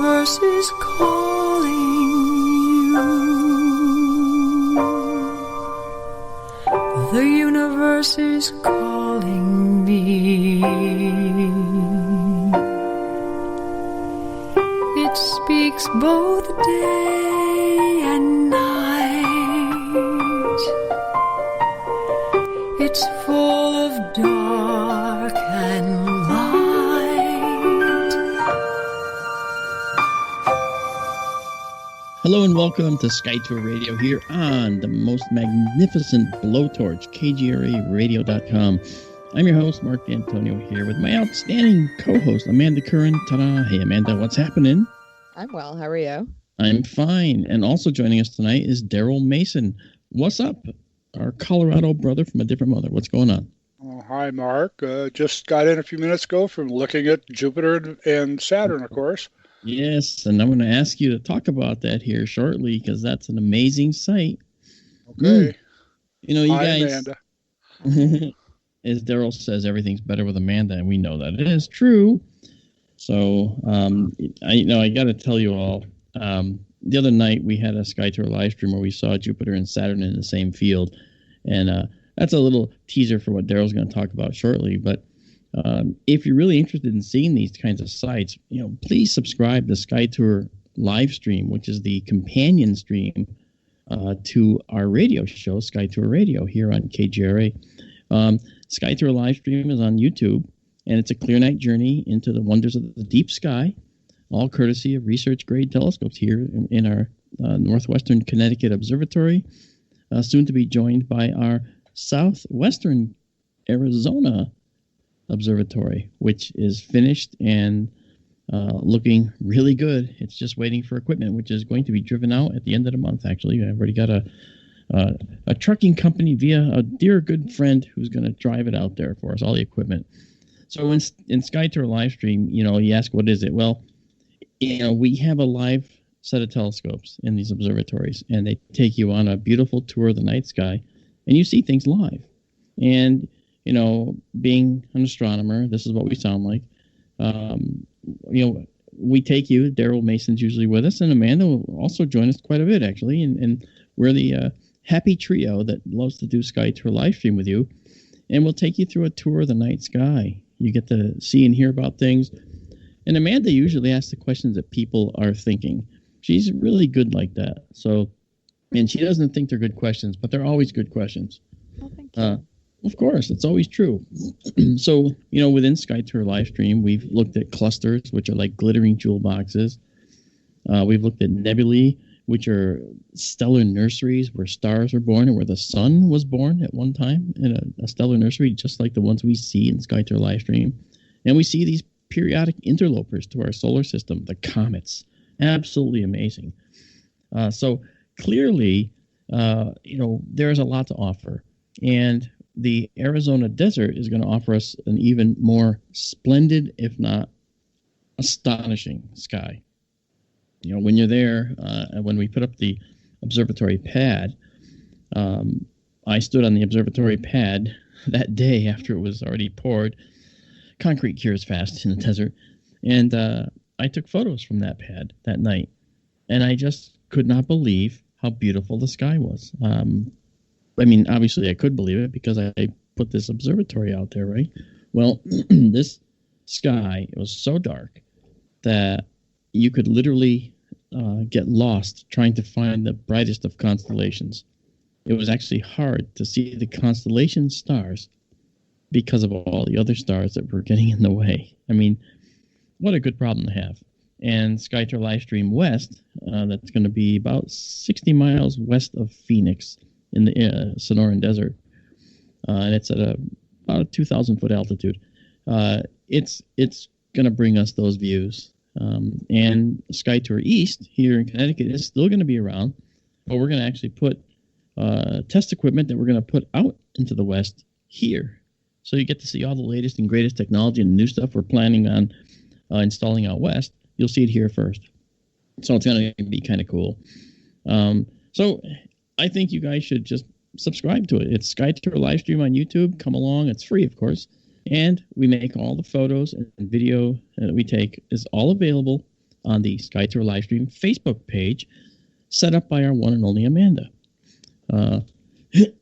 universe is calling you. The universe is calling me. It speaks both day and night. It's full of dark and light. Hello and welcome to Sky Tour Radio here on the most magnificent blowtorch, KGRAradio.com. I'm your host, Mark D'Antonio, here with my outstanding co-host, Amanda Curran. Ta-da! Hey, Amanda, what's happening? I'm well. How are you? I'm fine. And also joining us tonight is Daryl Mason. What's up? Our Colorado brother from a different mother. What's going on? Oh, hi, Mark. Just got in a few minutes ago from looking at Jupiter and Saturn, of course. Yes, and I'm going to ask you to talk about that here shortly because that's an amazing sight. Okay. You know, you hi, guys... Amanda. As Daryl says, everything's better with Amanda, and we know that it is true. So, I got to tell you all, the other night we had a Sky Tour live stream where we saw Jupiter and Saturn in the same field, and that's a little teaser for what Daryl's going to talk about shortly. But if you're really interested in seeing these kinds of sights, please subscribe to Sky Tour live stream, which is the companion stream to our radio show, Sky Tour Radio, here on KGRA. Sky Tour live stream is on YouTube, and it's a clear night journey into the wonders of the deep sky, all courtesy of research-grade telescopes here in our Northwestern Connecticut Observatory, soon to be joined by our Southwestern Arizona Observatory, which is finished and looking really good. It's just waiting for equipment, which is going to be driven out at the end of the month, actually. I've already got a trucking company via a dear good friend who's going to drive it out there for us, all the equipment. So in Sky Tour live stream, you ask, what is it? Well, we have a live set of telescopes in these observatories, and they take you on a beautiful tour of the night sky, and you see things live. And, being an astronomer, this is what we sound like. We take you, Daryl Mason's usually with us, and Amanda will also join us quite a bit, actually, and we're the happy trio that loves to do Sky Tour live stream with you, and we'll take you through a tour of the night sky. You get to see and hear about things, and Amanda usually asks the questions that people are thinking. She's really good like that. So, and she doesn't think they're good questions, but they're always good questions. Oh, thank you. Of course, it's always true. So, within Sky Tour live stream, we've looked at clusters, which are like glittering jewel boxes. We've looked at nebulae, which are stellar nurseries where stars were born and where the sun was born at one time in a stellar nursery, just like the ones we see in Sky Tour live stream. And we see these periodic interlopers to our solar system, the comets. Absolutely amazing. So clearly, there's a lot to offer. And the Arizona desert is going to offer us an even more splendid, if not astonishing sky. When you're there, when we put up the observatory pad, I stood on the observatory pad that day after it was already poured. Concrete cures fast in the desert. And I took photos from that pad that night. And I just could not believe how beautiful the sky was. Obviously I could believe it because I put this observatory out there, right? Well, this sky, it was so dark that you could literally get lost trying to find the brightest of constellations. It was actually hard to see the constellation stars because of all the other stars that were getting in the way. What a good problem to have. And Sky Tour Livestream West, that's going to be about 60 miles west of Phoenix in the Sonoran Desert, and it's at about a 2,000-foot altitude. It's going to bring us those views. And Sky Tour East here in Connecticut is still going to be around, but we're going to actually put test equipment that we're going to put out into the West here. So you get to see all the latest and greatest technology and new stuff we're planning on installing out West. You'll see it here first. So it's going to be kind of cool. So I think you guys should just subscribe to it. It's Sky Tour Livestream on YouTube. Come along. It's free, of course. And we make all the photos and video that we take is all available on the SkyTour Livestream Facebook page, set up by our one and only Amanda.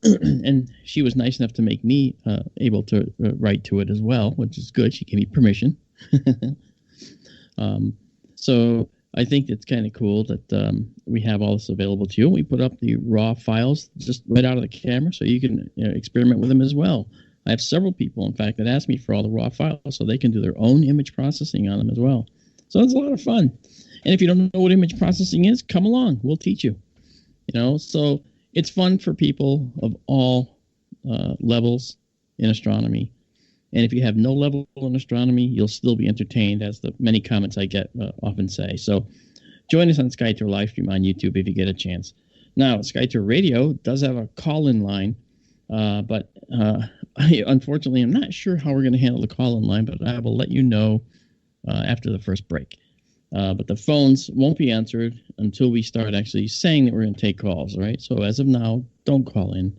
And she was nice enough to make me able to write to it as well, which is good. She gave me permission. So I think it's kind of cool that we have all this available to you. We put up the raw files just right out of the camera so you can experiment with them as well. I have several people, in fact, that ask me for all the raw files so they can do their own image processing on them as well. So it's a lot of fun. And if you don't know what image processing is, come along. We'll teach you. So it's fun for people of all levels in astronomy. And if you have no level in astronomy, you'll still be entertained, as the many comments I get often say. So join us on SkyTour Livestream on YouTube if you get a chance. Now, SkyTour Radio does have a call-in line, but I unfortunately am not sure how we're going to handle the call-in line, but I will let you know after the first break. But the phones won't be answered until we start actually saying that we're going to take calls, all right? So as of now, don't call in,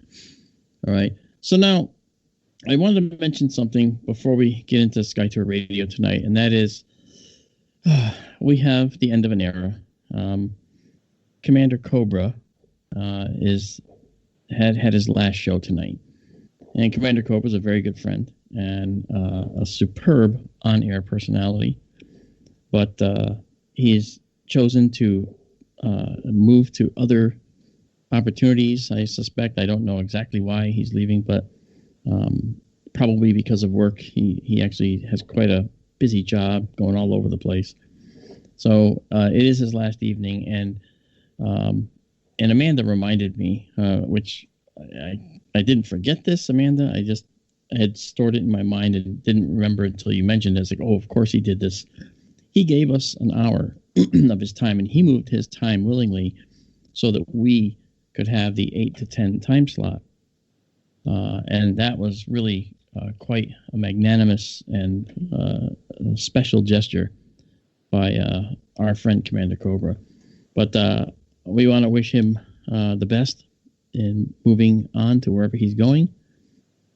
all right? So now, I wanted to mention something before we get into SkyTour Radio tonight, and that is we have the end of an era. Commander Cobra had his last show tonight. And Commander Cobra is a very good friend and a superb on-air personality. But he's chosen to move to other opportunities. I suspect, I don't know exactly why he's leaving, but probably because of work. He actually has quite a busy job going all over the place. So it is his last evening, and Amanda reminded me, which I didn't forget this, Amanda. I had stored it in my mind and didn't remember until you mentioned it. It's like, oh, of course he did this. He gave us an hour of his time, and he moved his time willingly so that we could have the 8 to 10 time slot. And that was really quite a magnanimous and special gesture by our friend Commander Cobra. But we want to wish him the best in moving on to wherever he's going.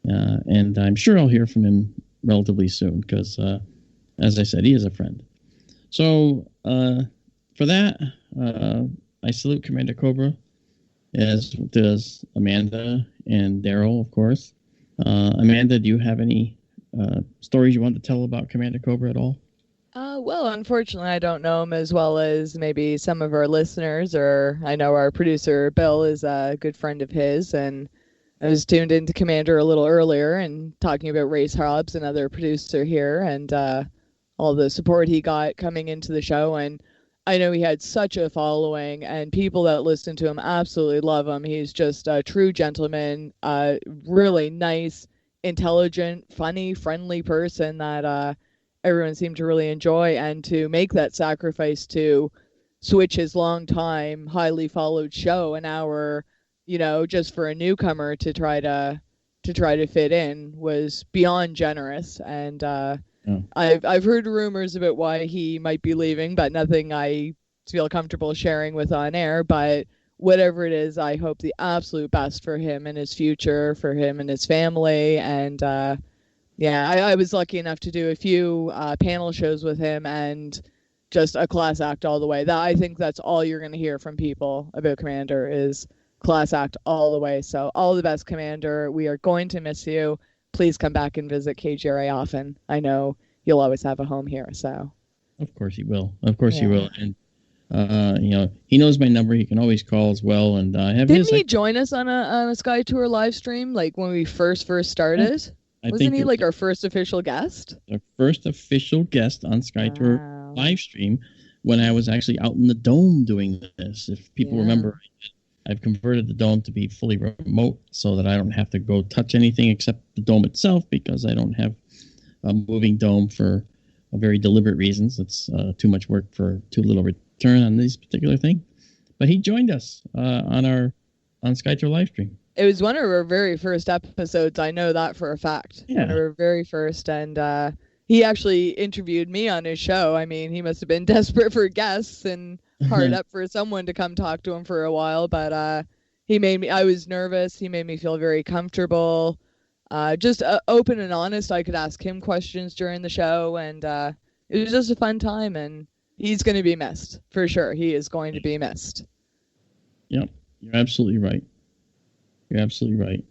And I'm sure I'll hear from him relatively soon because, as I said, he is a friend. So for that, I salute Commander Cobra, as does Amanda and Daryl, of course. Amanda, do you have any stories you want to tell about Commander Cobra at all? Well, unfortunately, I don't know him as well as maybe some of our listeners, or I know our producer, Bill, is a good friend of his, and I was tuned into Commander a little earlier and talking about Race Hobbs, another producer here, and all the support he got coming into the show. And I know he had such a following, and people that listen to him absolutely love him. He's just a true gentleman, really nice, intelligent, funny, friendly person that everyone seemed to really enjoy. And to make that sacrifice to switch his long time, highly followed show an hour, just for a newcomer to try to fit in was beyond generous. And I've heard rumors about why he might be leaving, but nothing I feel comfortable sharing with on air. But whatever it is, I hope the absolute best for him and his future, for him and his family. And I was lucky enough to do a few panel shows with him, and just a class act all the way. I think that's all you're going to hear from people about Commander is class act all the way. So all the best, Commander. We are going to miss you. Please come back and visit KGRA often. I know you'll always have a home here. So, of course he will. Of course he will. And he knows my number. He can always call as well. And didn't he join us on a SkyTour live stream like when we first started? Wasn't he like our first official guest? Our first official guest on SkyTour live stream when I was actually out in the dome doing this. If people remember, I've converted the dome to be fully remote so that I don't have to go touch anything except the dome itself, because I don't have a moving dome for very deliberate reasons. It's too much work for too little return on this particular thing. But he joined us on SkyTour livestream. It was one of our very first episodes. I know that for a fact. Yeah. One of our very first. And he actually interviewed me on his show. I mean, he must have been desperate for guests and hard up for someone to come talk to him for a while. But I was nervous. He made me feel very comfortable. Just open and honest. I could ask him questions during the show. And it was just a fun time. And he's going to be missed for sure. He is going to be missed. Yep, you're absolutely right. You're absolutely right.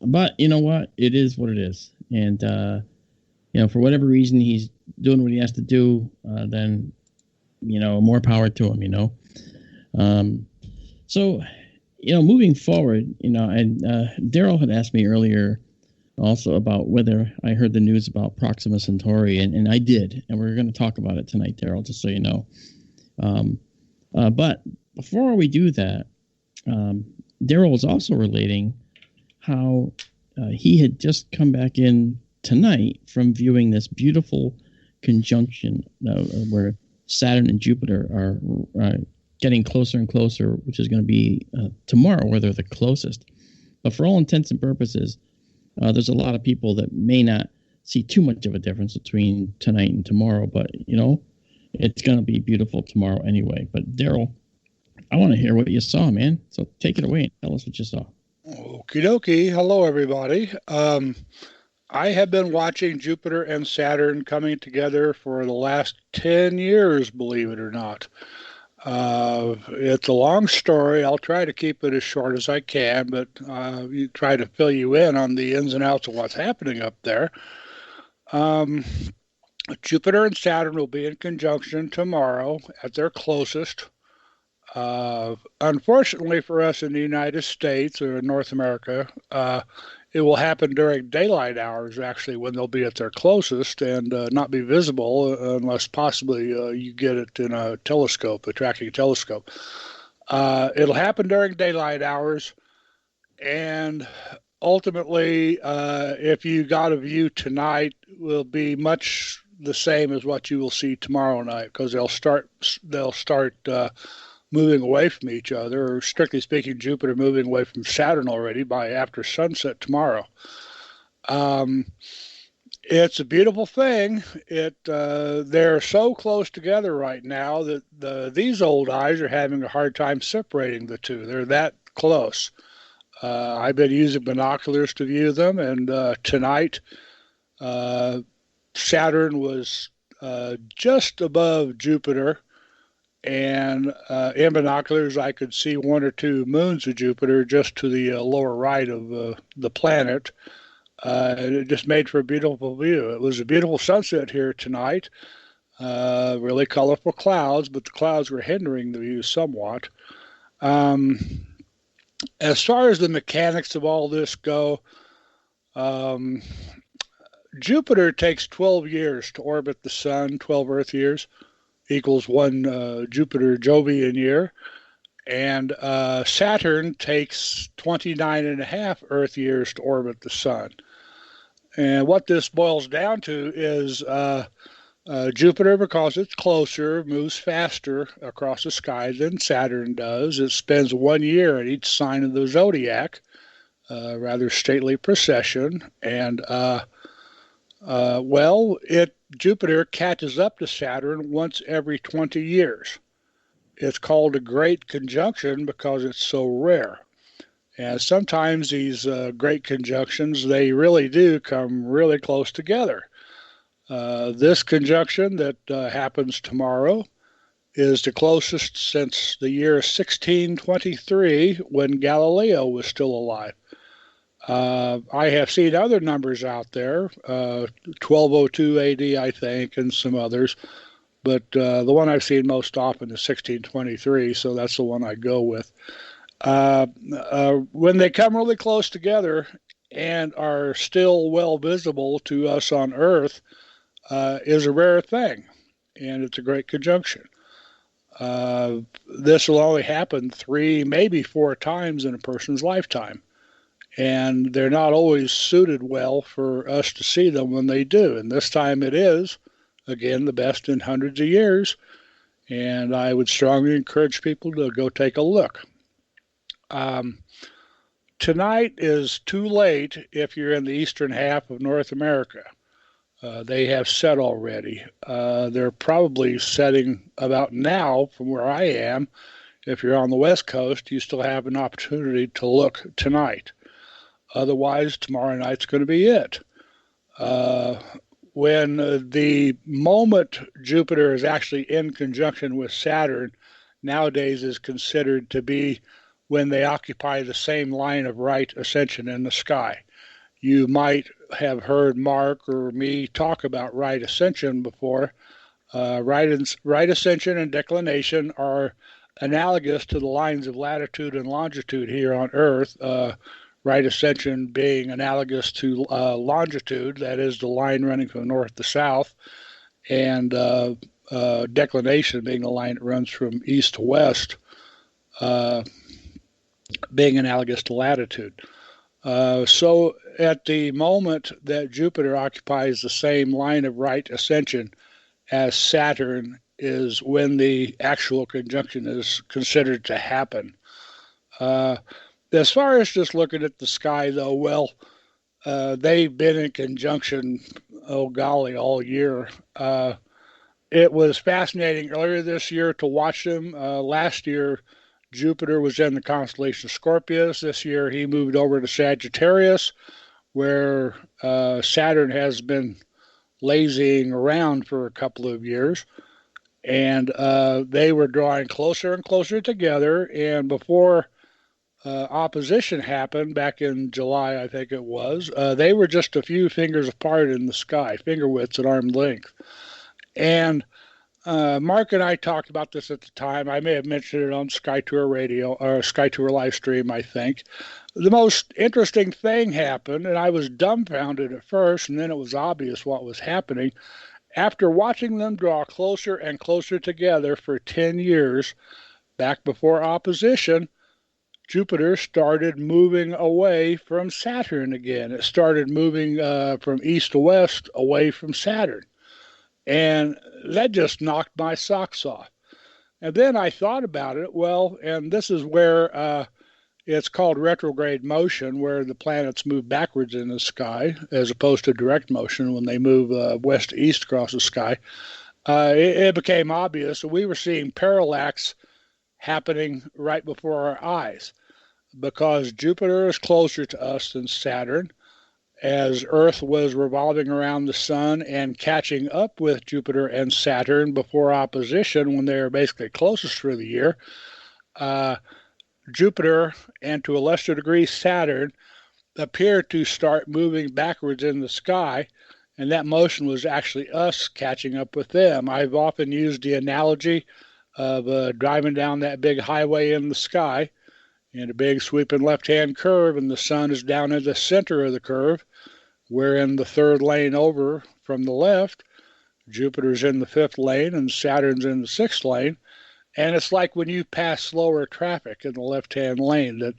But you know what? It is what it is. And, for whatever reason he's doing what he has to do, then, more power to him, So, moving forward, and Daryl had asked me earlier also about whether I heard the news about Proxima Centauri, and I did. And we're going to talk about it tonight, Daryl, just so you know. But before we do that, Daryl was also relating how he had just come back in tonight from viewing this beautiful conjunction where Saturn and Jupiter are getting closer and closer, which is going to be tomorrow, where they're the closest. But for all intents and purposes, there's a lot of people that may not see too much of a difference between tonight and tomorrow. But, it's going to be beautiful tomorrow anyway. But Daryl, I want to hear what you saw, man. So take it away and tell us what you saw. Okie dokie. Hello, everybody. I have been watching Jupiter and Saturn coming together for the last 10 years, believe it or not. It's a long story. I'll try to keep it as short as I can, but you try to fill you in on the ins and outs of what's happening up there. Jupiter and Saturn will be in conjunction tomorrow at their closest. Unfortunately for us in the United States or North America, it will happen during daylight hours, actually, when they'll be at their closest and not be visible unless possibly you get it in a telescope, a tracking telescope. It'll happen during daylight hours, and ultimately, if you got a view tonight, will be much the same as what you will see tomorrow night, because they'll start moving away from each other, or strictly speaking, Jupiter moving away from Saturn already by after sunset tomorrow. It's a beautiful thing. They're so close together right now that these old eyes are having a hard time separating the two. They're that close. I've been using binoculars to view them, and tonight Saturn was just above Jupiter. And in binoculars, I could see one or two moons of Jupiter just to the lower right of the planet. And it just made for a beautiful view. It was a beautiful sunset here tonight. Really colorful clouds, but the clouds were hindering the view somewhat. As far as the mechanics of all this go, Jupiter takes 12 years to orbit the sun, 12 Earth years. Equals one Jupiter Jovian year, and Saturn takes 29 and a half Earth years to orbit the sun. And what this boils down to is Jupiter, because it's closer, moves faster across the sky than Saturn does. It spends 1 year at each sign of the zodiac, rather stately procession, and Jupiter catches up to Saturn once every 20 years. It's called a great conjunction because it's so rare. And sometimes these great conjunctions, they really do come really close together. This conjunction that happens tomorrow is the closest since the year 1623, when Galileo was still alive. I have seen other numbers out there, 1202 AD, I think, and some others. But the one I've seen most often is 1623, so that's the one I go with. When they come really close together and are still well visible to us on Earth, is a rare thing, and it's a great conjunction. This will only happen 3, maybe 4 times in a person's lifetime. And they're not always suited well for us to see them when they do. And this time it is, again, the best in hundreds of years. And I would strongly encourage people to go take a look. Tonight is too late if you're in the eastern half of North America. They have set already. They're probably setting about now from where I am. If you're on the West Coast, you still have an opportunity to look tonight. Otherwise, tomorrow night's going to be it. when the moment Jupiter is actually in conjunction with Saturn nowadays is considered to be when they occupy the same line of right ascension in the sky. You might have heard Mark or me talk about right ascension before. Right ascension and declination are analogous to the lines of latitude and longitude here on Earth. Right ascension being analogous to longitude, that is the line running from north to south, and declination being the line that runs from east to west, being analogous to latitude. So at the moment that Jupiter occupies the same line of right ascension as Saturn is when the actual conjunction is considered to happen. As far as just looking at the sky, though, well, they've been in conjunction, oh golly, all year. It was fascinating earlier this year to watch them. Last year, Jupiter was in the constellation Scorpius. This year, he moved over to Sagittarius, where Saturn has been lazying around for a couple of years. And they were drawing closer and closer together. And before opposition happened back in July, I think it was, they were just a few fingers apart in the sky, finger widths at arm's length. And Mark and I talked about this at the time. I may have mentioned it on Sky Tour Radio or Sky Tour live stream, I think. The most interesting thing happened, and I was dumbfounded at first, and then it was obvious what was happening. After watching them draw closer and closer together for 10 years, back before opposition, Jupiter started moving away from Saturn again. It started moving from east to west away from Saturn. And that just knocked my socks off. And then I thought about it, well, and this is where it's called retrograde motion, where the planets move backwards in the sky as opposed to direct motion when they move west to east across the sky. It became obvious that we were seeing parallax happening right before our eyes because Jupiter is closer to us than Saturn. As Earth was revolving around the sun and catching up with Jupiter and Saturn before opposition when they were basically closest for the year, Jupiter, and to a lesser degree Saturn, appeared to start moving backwards in the sky, and that motion was actually us catching up with them. I've often used the analogy of driving down that big highway in the sky, and a big sweeping left-hand curve, and the sun is down in the center of the curve. We're in the third lane over from the left. Jupiter's in the fifth lane, and Saturn's in the sixth lane. And it's like when you pass slower traffic in the left-hand lane, that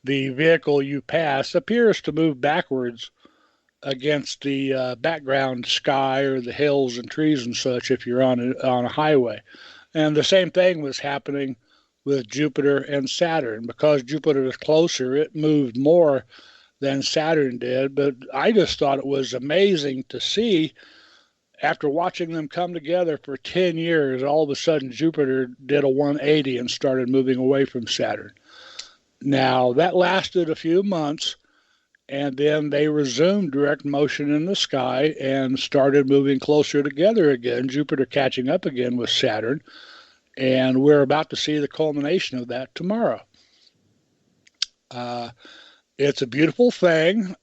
the vehicle you pass appears to move backwards against the background sky or the hills and trees and such if you're on a highway. And the same thing was happening with Jupiter and Saturn. Because Jupiter is closer, it moved more than Saturn did. But I just thought it was amazing to see, after watching them come together for 10 years, all of a sudden Jupiter did a 180 and started moving away from Saturn. Now, that lasted a few months, and then they resumed direct motion in the sky and started moving closer together again, Jupiter catching up again with Saturn. And we're about to see the culmination of that tomorrow. It's a beautiful thing.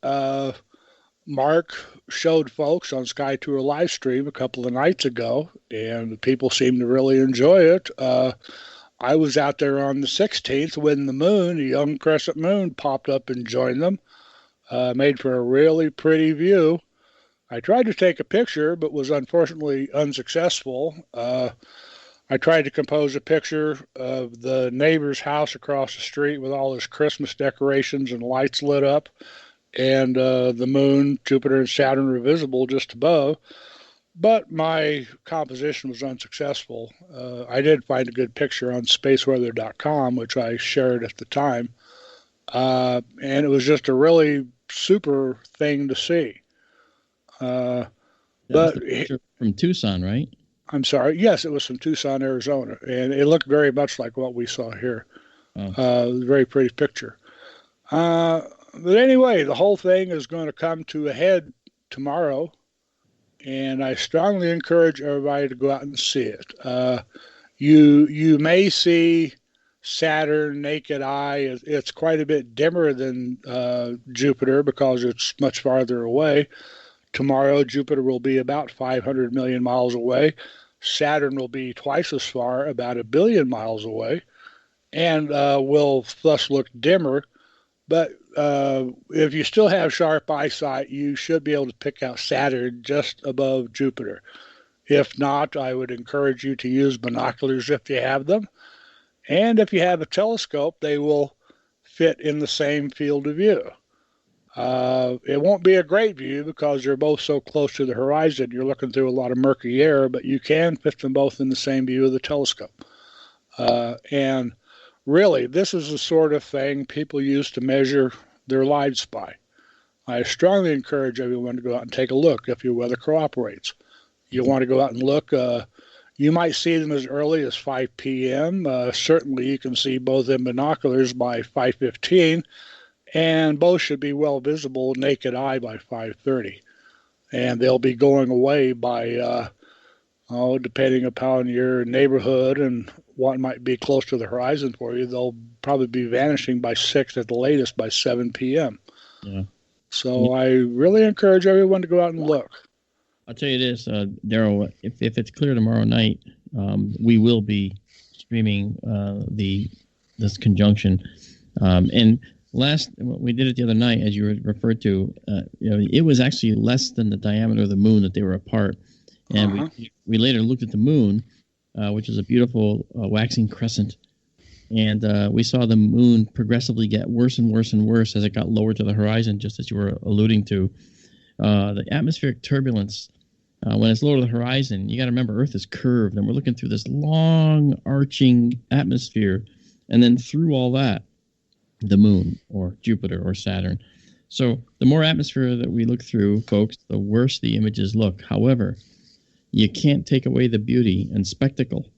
Mark showed folks on Sky Tour live stream a couple of nights ago, and people seem to really enjoy it. I was out there on the 16th when the moon, a young crescent moon, popped up and joined them. Made for a really pretty view. I tried to take a picture, but was unfortunately unsuccessful. I tried to compose a picture of the neighbor's house across the street with all his Christmas decorations and lights lit up, and the moon, Jupiter, and Saturn were visible just above. But my composition was unsuccessful. I did find a good picture on spaceweather.com, which I shared at the time. And it was just a really super thing to see. That But was the picture from Tucson, right? I'm sorry. Yes, it was from Tucson, Arizona, and it looked very much like what we saw here. It was a very pretty picture. But anyway, the whole thing is going to come to a head tomorrow, and I strongly encourage everybody to go out and see it. You may see Saturn naked eye. It's quite a bit dimmer than Jupiter because it's much farther away. Tomorrow, Jupiter will be about 500 million miles away. Saturn will be twice as far, about 1 billion miles away, and will thus look dimmer. But if you still have sharp eyesight, you should be able to pick out Saturn just above Jupiter. If not, I would encourage you to use binoculars if you have them. And if you have a telescope, they will fit in the same field of view. It won't be a great view because they're both so close to the horizon. You're looking through a lot of murky air, but you can fit them both in the same view of the telescope. And really, this is the sort of thing people use to measure their lives by. I strongly encourage everyone to go out and take a look if your weather cooperates. You want to go out and look. You might see them as early as 5 p.m. Certainly, you can see both in binoculars by 5:15, and both should be well visible naked eye by 5:30. And they'll be going away by, depending upon your neighborhood and what might be close to the horizon for you, they'll probably be vanishing by 6 at the latest by 7 p.m. Yeah. So I really encourage everyone to go out and look. I'll tell you this, Daryl, if it's clear tomorrow night, we will be streaming this conjunction. And we did it the other night, as you referred to, it was actually less than the diameter of the moon that they were apart. And we later looked at the moon, which is a beautiful waxing crescent. And we saw the moon progressively get worse and worse and worse as it got lower to the horizon, just as you were alluding to. The atmospheric turbulence, when it's lower to the horizon, you got to remember Earth is curved, and we're looking through this long arching atmosphere, and then through all that, the moon or Jupiter or Saturn. So the more atmosphere that we look through, folks, the worse the images look. However, you can't take away the beauty and spectacle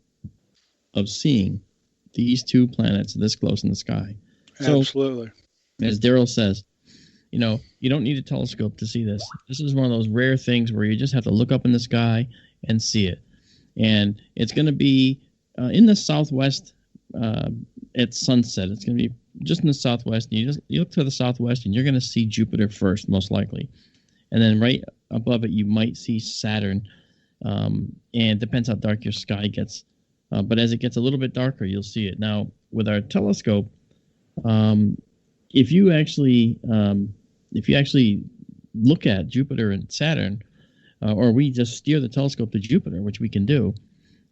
of seeing these two planets this close in the sky. Absolutely. So, as Daryl says, you don't need a telescope to see this. This is one of those rare things where you just have to look up in the sky and see it. And it's going to be in the southwest at sunset. It's going to be just in the southwest. And you look to the southwest, and you're going to see Jupiter first, most likely. And then right above it, you might see Saturn. And it depends how dark your sky gets. But as it gets a little bit darker, you'll see it. Now, with our telescope, if you actually look at Jupiter and Saturn, or we just steer the telescope to Jupiter, which we can do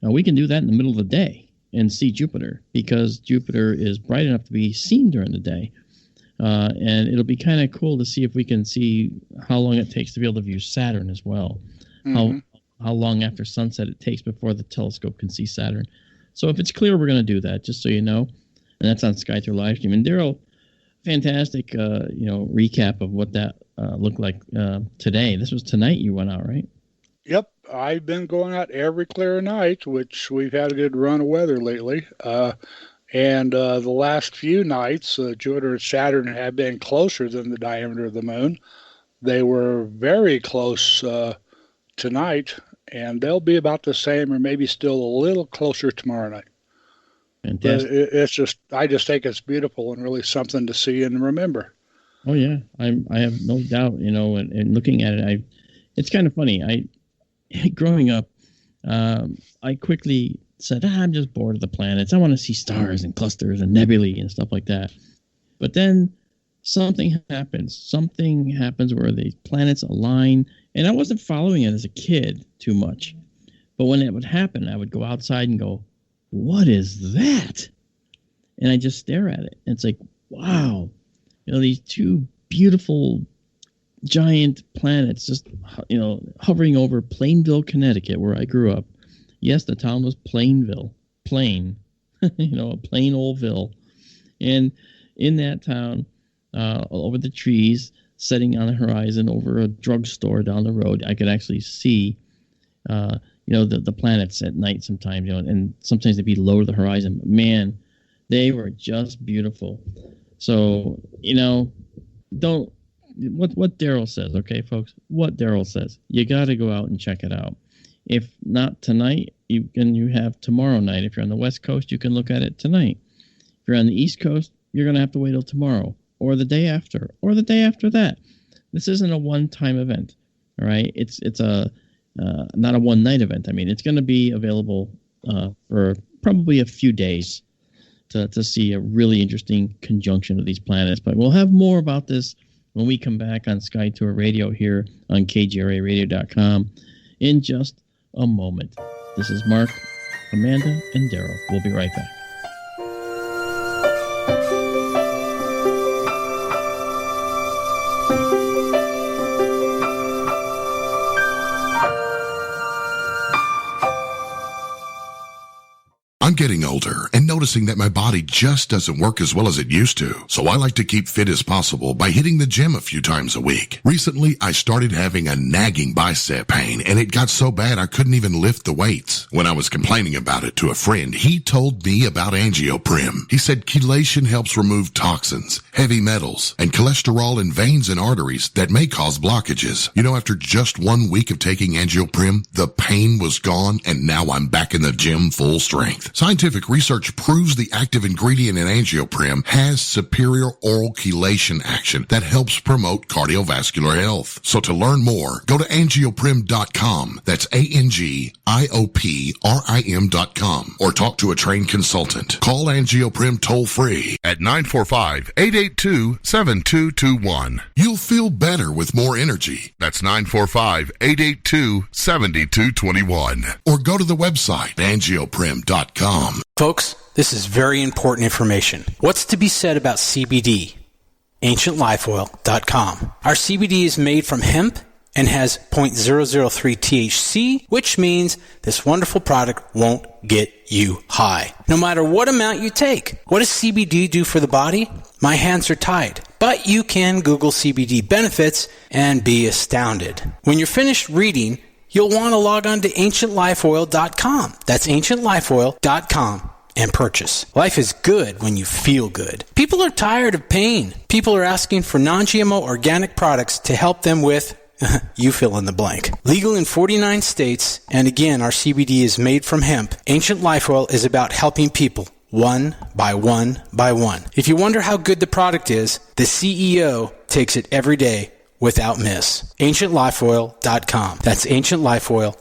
that in the middle of the day and see Jupiter, because Jupiter is bright enough to be seen during the day. And it'll be kind of cool to see if we can see how long it takes to be able to view Saturn as well. Mm-hmm. How long after sunset it takes before the telescope can see Saturn. So if it's clear, we're going to do that, just so you know. And that's on Sky Through Livestream. And Daryl, fantastic, recap of what that looked like today. This was tonight you went out, right? Yep. I've been going out every clear night, which we've had a good run of weather lately. And the last few nights, Jupiter and Saturn have been closer than the diameter of the moon. They were very close tonight, and they'll be about the same or maybe still a little closer tomorrow night. Fantastic. I just think it's beautiful and really something to see and remember. Oh yeah, I have no doubt. And looking at it, it's kind of funny. Growing up, I quickly said, I'm just bored of the planets. I want to see stars and clusters and nebulae and stuff like that. But then something happens. Something happens where the planets align, and I wasn't following it as a kid too much. But when it would happen, I would go outside and go, what is that? And I just stare at it. And it's like, wow, these two beautiful giant planets just, hovering over Plainville, Connecticut, where I grew up. Yes, the town was Plainville, plain, a plain old ville. And in that town, over the trees, setting on the horizon over a drugstore down the road, I could actually see, the planets at night sometimes, and sometimes they'd be low to the horizon. But man, they were just beautiful. So, don't what Daryl says, okay, folks? What Daryl says. You got to go out and check it out. If not tonight, you have tomorrow night. If you're on the West Coast, you can look at it tonight. If you're on the East Coast, you're going to have to wait till tomorrow or the day after or the day after that. This isn't a one-time event, all right? It's a not a one-night event. I mean, it's going to be available for probably a few days to see a really interesting conjunction of these planets. But we'll have more about this when we come back on Sky Tour Radio here on KGRAradio.com in just a moment. This is Mark, Amanda, and Daryl. We'll be right back. I'm getting older and noticing that my body just doesn't work as well as it used to. So I like to keep fit as possible by hitting the gym a few times a week. Recently, I started having a nagging bicep pain and it got so bad I couldn't even lift the weights. When I was complaining about it to a friend, he told me about Angioprim. He said chelation helps remove toxins, heavy metals, and cholesterol in veins and arteries that may cause blockages. You know, after just 1 week of taking Angioprim, the pain was gone and now I'm back in the gym full strength. Scientific research proves the active ingredient in Angioprim has superior oral chelation action that helps promote cardiovascular health. So to learn more, go to angioprim.com. That's ANGIOPRIM.com or talk to a trained consultant. Call Angioprim toll free at 945-882-7221. You'll feel better with more energy. That's 945-882-7221. Or go to the website angioprim.com. Folks, this is very important information. What's to be said about CBD? AncientLifeOil.com. Our CBD is made from hemp and has 0.003 THC, which means this wonderful product won't get you high, no matter what amount you take. What does CBD do for the body? My hands are tied. But you can Google CBD benefits and be astounded. When you're finished reading, you'll want to log on to AncientLifeOil.com. That's AncientLifeOil.com and purchase. Life is good when you feel good. People are tired of pain. People are asking for non-GMO organic products to help them with, you fill in the blank. Legal in 49 states, and again, our CBD is made from hemp. Ancient Life Oil is about helping people one by one by one. If you wonder how good the product is, the CEO takes it every day without miss. AncientLifeOil.com. That's AncientLifeOil.com.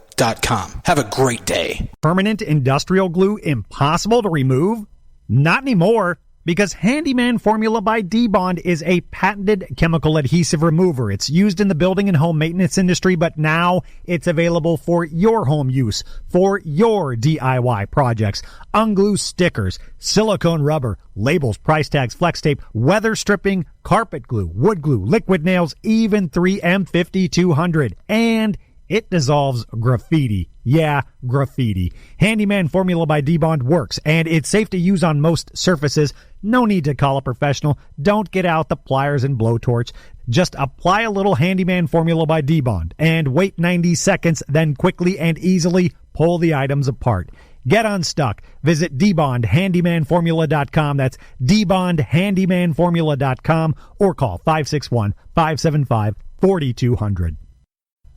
Have a great day. Permanent industrial glue impossible to remove? Not anymore, because Handyman Formula by D-Bond is a patented chemical adhesive remover. It's used in the building and home maintenance industry, but now it's available for your home use, for your DIY projects. Unglue stickers, silicone rubber, labels, price tags, flex tape, weather stripping, carpet glue, wood glue, liquid nails, even 3M 5200. And it dissolves graffiti. Yeah, graffiti. Handyman Formula by D-Bond works, and it's safe to use on most surfaces. No need to call a professional. Don't get out the pliers and blowtorch. Just apply a little Handyman Formula by D-Bond and wait 90 seconds, then quickly and easily pull the items apart. Get unstuck. Visit DBondHandymanFormula.com. That's DBondHandymanFormula.com or call 561-575-4200.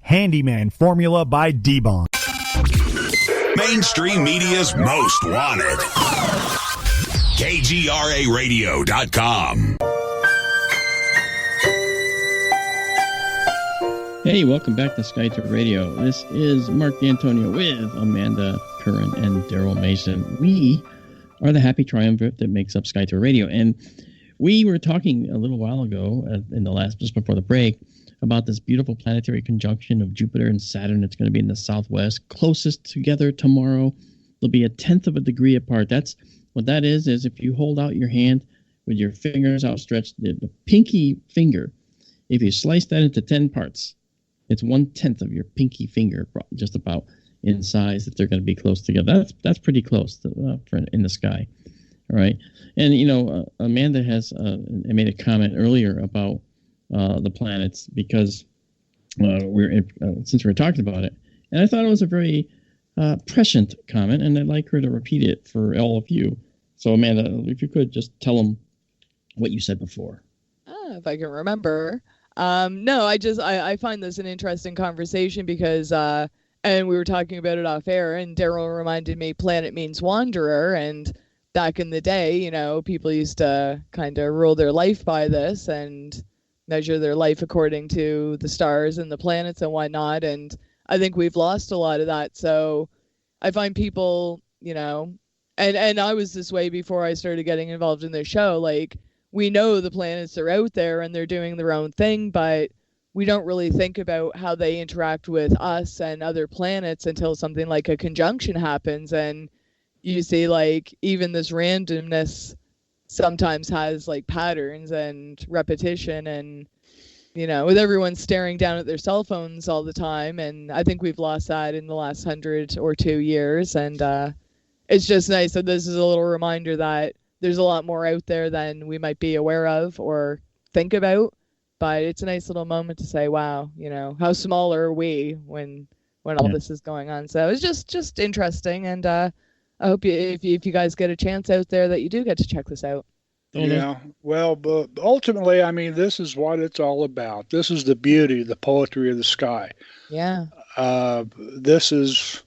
Handyman Formula by D-Bond. Mainstream media's most wanted. KGRAradio.com. Hey, welcome back to Sky Tour Radio. This is Mark D'Antonio with Amanda Curran and Daryl Mason. We are the happy triumvirate that makes up Sky Tour Radio. And we were talking a little while ago, just before the break, about this beautiful planetary conjunction of Jupiter and Saturn. It's going to be in the southwest, closest together tomorrow. They'll be 1/10 of a degree apart. That's what that is if you hold out your hand with your fingers outstretched, the pinky finger, if you slice that into 10 parts, it's 1/10 of your pinky finger, just about in size, if they're going to be close together. That's pretty close for in the sky. All right. And, Amanda has made a comment earlier about the planets because since we're talking about it, and I thought it was a very prescient comment, and I'd like her to repeat it for all of you. So, Amanda, if you could just tell them what you said before. If I can remember. No, I find this an interesting conversation because and we were talking about it off air, and Daryl reminded me planet means wanderer, and back in the day, people used to kind of rule their life by this and measure their life according to the stars and the planets and whatnot, and I think we've lost a lot of that. So I find people, and I was this way before I started getting involved in this show, like, we know the planets are out there and they're doing their own thing, but we don't really think about how they interact with us and other planets until something like a conjunction happens. And you see, like, even this randomness sometimes has like patterns and repetition, and with everyone staring down at their cell phones all the time. And I think we've lost that in the last 100 or 2 years. And it's just nice that this is a little reminder that there's a lot more out there than we might be aware of or think about. But it's a nice little moment to say, wow, how small are we when all this is going on. So it's just interesting. And I hope if you guys get a chance out there that you do get to check this out. Yeah, well, but ultimately, I mean, this is what it's all about. This is the beauty, the poetry of the sky. Yeah. This is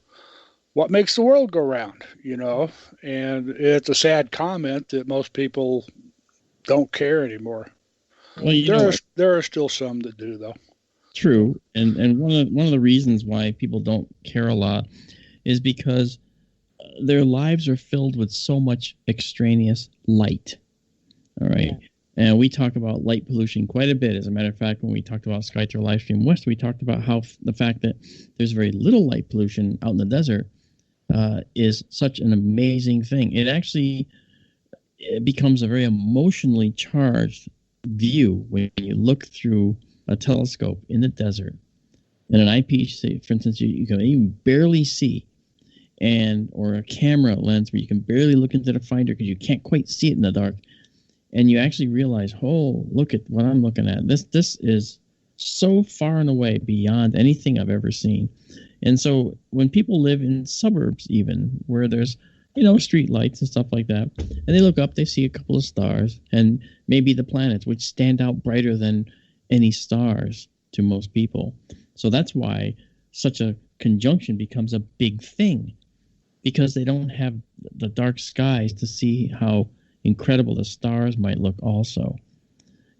what makes the world go round, and it's a sad comment that most people don't care anymore. Well, there are still some that do, though. True, and one of the reasons why people don't care a lot is because their lives are filled with so much extraneous light. All right. Yeah. And we talk about light pollution quite a bit. As a matter of fact, when we talked about SkyTour Livestream West, we talked about how the fact that there's very little light pollution out in the desert is such an amazing thing. It becomes a very emotionally charged view when you look through a telescope in the desert. In an eyepiece, for instance, you can even barely see, or a camera lens where you can barely look into the finder because you can't quite see it in the dark. And you actually realize, oh, look at what I'm looking at. This is so far and away beyond anything I've ever seen. And so when people live in suburbs, even where there's, street lights and stuff like that, and they look up, they see a couple of stars and maybe the planets, which stand out brighter than any stars to most people. So that's why such a conjunction becomes a big thing, because they don't have the dark skies to see how incredible the stars might look also.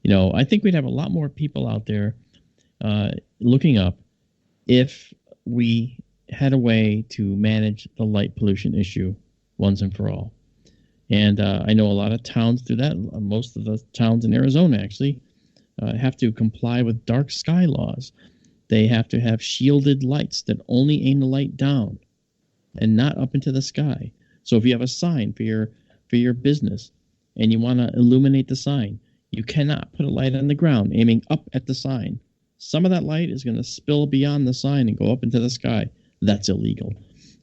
I think we'd have a lot more people out there looking up if we had a way to manage the light pollution issue once and for all. And I know a lot of towns do that. Most of the towns in Arizona actually have to comply with dark sky laws. They have to have shielded lights that only aim the light down and not up into the sky. So if you have a sign for your business and you want to illuminate the sign, you cannot put a light on the ground aiming up at the sign. Some of that light is going to spill beyond the sign and go up into the sky. That's illegal.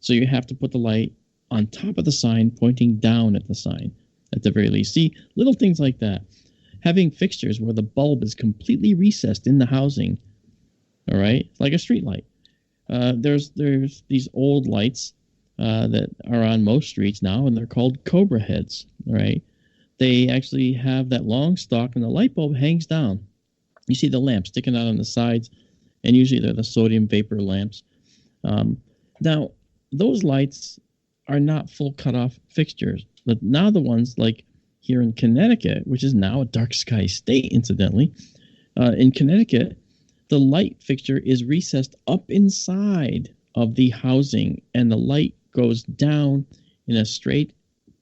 So you have to put the light on top of the sign pointing down at the sign at the very least. See, little things like that. Having fixtures where the bulb is completely recessed in the housing, all right, like a street light. There's these old lights that are on most streets now, and they're called Cobra heads, all right? They actually have that long stalk, and the light bulb hangs down. You see the lamp sticking out on the sides, and usually they're the sodium vapor lamps. Now, those lights are not full cutoff fixtures, but now the ones like here in Connecticut, which is now a dark sky state, incidentally, in Connecticut, the light fixture is recessed up inside of the housing, and the light goes down in a straight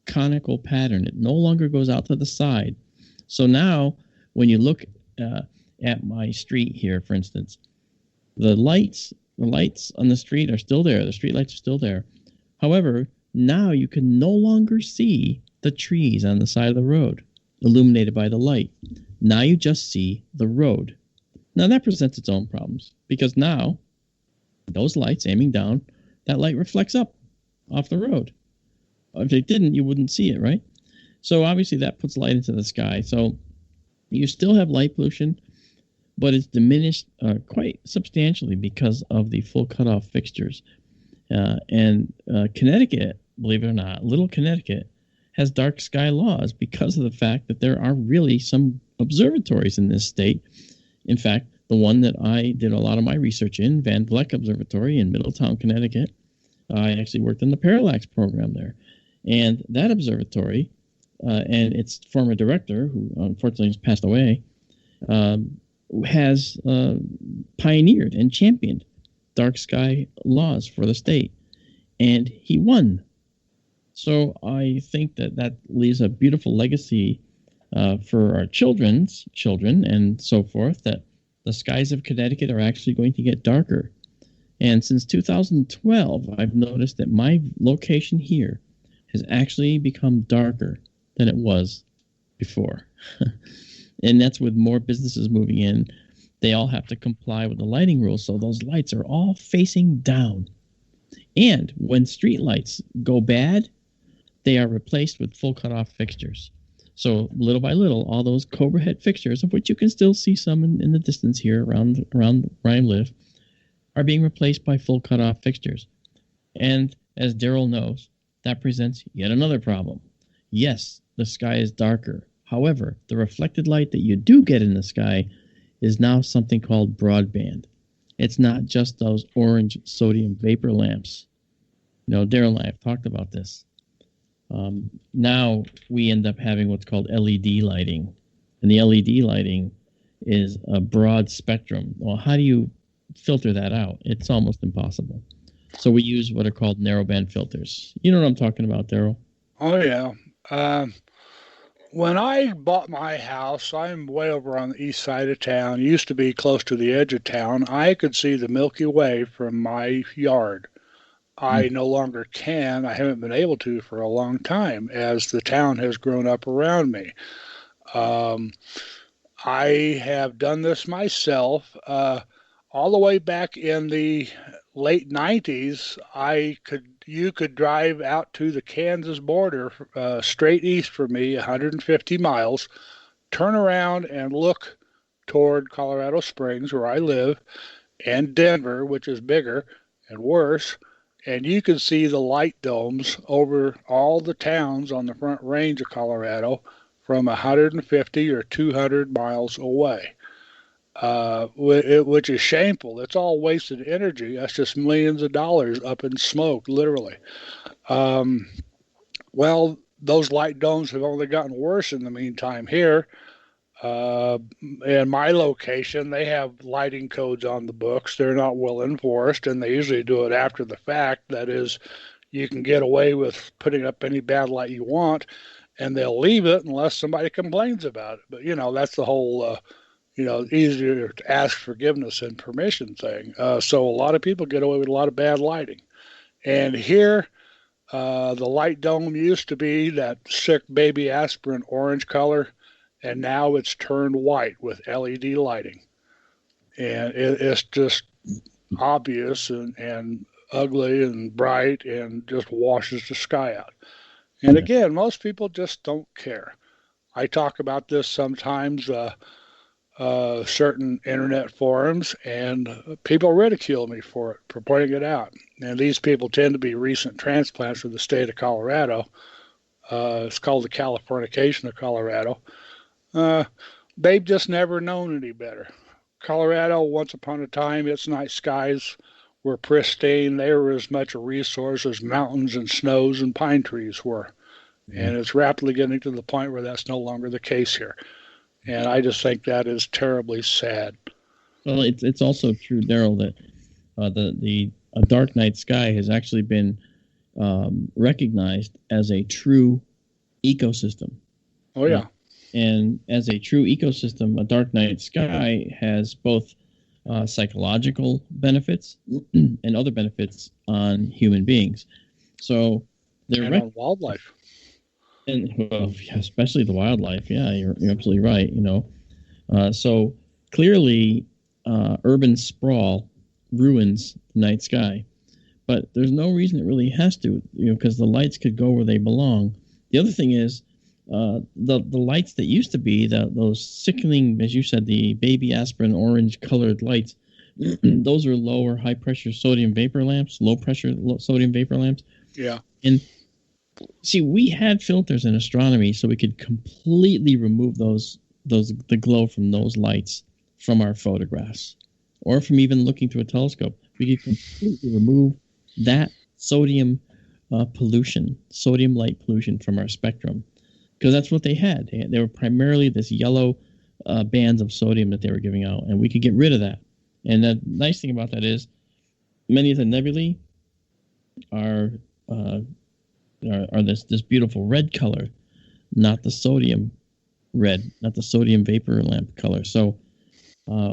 conical pattern. It no longer goes out to the side. So now, when you look at my street here, for instance, the lights on the street are still there. The street lights are still there. However, now you can no longer see the trees on the side of the road illuminated by the light. Now you just see the road. Now that presents its own problems, because now those lights aiming down, that light reflects up off the road. If it didn't, you wouldn't see it, right? So obviously that puts light into the sky. So you still have light pollution, but it's diminished quite substantially because of the full cutoff fixtures. And Connecticut, believe it or not, little Connecticut, has dark sky laws because of the fact that there are really some observatories in this state. In fact, the one that I did a lot of my research in, Van Vleck Observatory in Middletown, Connecticut, I actually worked in the parallax program there. And that observatory and its former director, who unfortunately has passed away, has pioneered and championed dark sky laws for the state. And he won. So I think that leaves a beautiful legacy for our children's children and so forth, that the skies of Connecticut are actually going to get darker. And since 2012, I've noticed that my location here has actually become darker than it was before. And that's with more businesses moving in. They all have to comply with the lighting rules, so those lights are all facing down. And when street lights go bad, they are replaced with full cutoff fixtures. So little by little, all those Cobra head fixtures, of which you can still see some in the distance here around where I live, are being replaced by full cutoff fixtures. And as Daryl knows, that presents yet another problem. Yes, the sky is darker. However, the reflected light that you do get in the sky is now something called broadband. It's not just those orange sodium vapor lamps. You know, Daryl and I have talked about this. Now we end up having what's called LED lighting. And the LED lighting is a broad spectrum. Well, how do you filter that out? It's almost impossible. So we use what are called narrowband filters. You know what I'm talking about, Daryl? Oh, yeah. When I bought my house, I'm way over on the east side of town. It used to be close to the edge of town. I could see the Milky Way from my yard. I no longer can. I haven't been able to for a long time as the town has grown up around me. I have done this myself. All the way back in the late 90s, you could drive out to the Kansas border straight east from me, 150 miles, turn around and look toward Colorado Springs, where I live, and Denver, which is bigger and worse, and you can see the light domes over all the towns on the Front Range of Colorado from 150 or 200 miles away. Which is shameful. It's all wasted energy. That's just millions of dollars up in smoke, literally. Well, those light domes have only gotten worse in the meantime here. In my location, they have lighting codes on the books. They're not well enforced, and they usually do it after the fact. That is, you can get away with putting up any bad light you want, and they'll leave it unless somebody complains about it. But, that's the whole... easier to ask forgiveness and permission thing. So a lot of people get away with a lot of bad lighting. And here, the light dome used to be that sick baby aspirin orange color, and now it's turned white with LED lighting. And it's just obvious and ugly and bright and just washes the sky out. And again, most people just don't care. I talk about this sometimes, certain internet forums, and people ridicule me for pointing it out. And these people tend to be recent transplants from the state of Colorado. It's called the Californication of Colorado. They've just never known any better. Colorado, once upon a time, its night skies were pristine. They were as much a resource as mountains and snows and pine trees were. And it's rapidly getting to the point where that's no longer the case here. And I just think that is terribly sad. Well, it's also true, Daryl, that a dark night sky has actually been recognized as a true ecosystem. Oh, yeah. And as a true ecosystem, a dark night sky has both psychological benefits and other benefits on human beings. So they're on wildlife. And well, especially the wildlife. Yeah, you're absolutely right. So clearly, urban sprawl ruins the night sky, but there's no reason it really has to. Because the lights could go where they belong. The other thing is, the lights that used to be those sickening, as you said, the baby aspirin orange colored lights. Those are lower high pressure sodium vapor lamps, low pressure sodium vapor lamps. Yeah. And see, we had filters in astronomy so we could completely remove the glow from those lights from our photographs or from even looking through a telescope. We could completely remove that sodium pollution, sodium light pollution from our spectrum, because that's what they had. They were primarily this yellow bands of sodium that they were giving out, and we could get rid of that. And the nice thing about that is many of the nebulae are this beautiful red color, not the sodium red, not the sodium vapor lamp color. So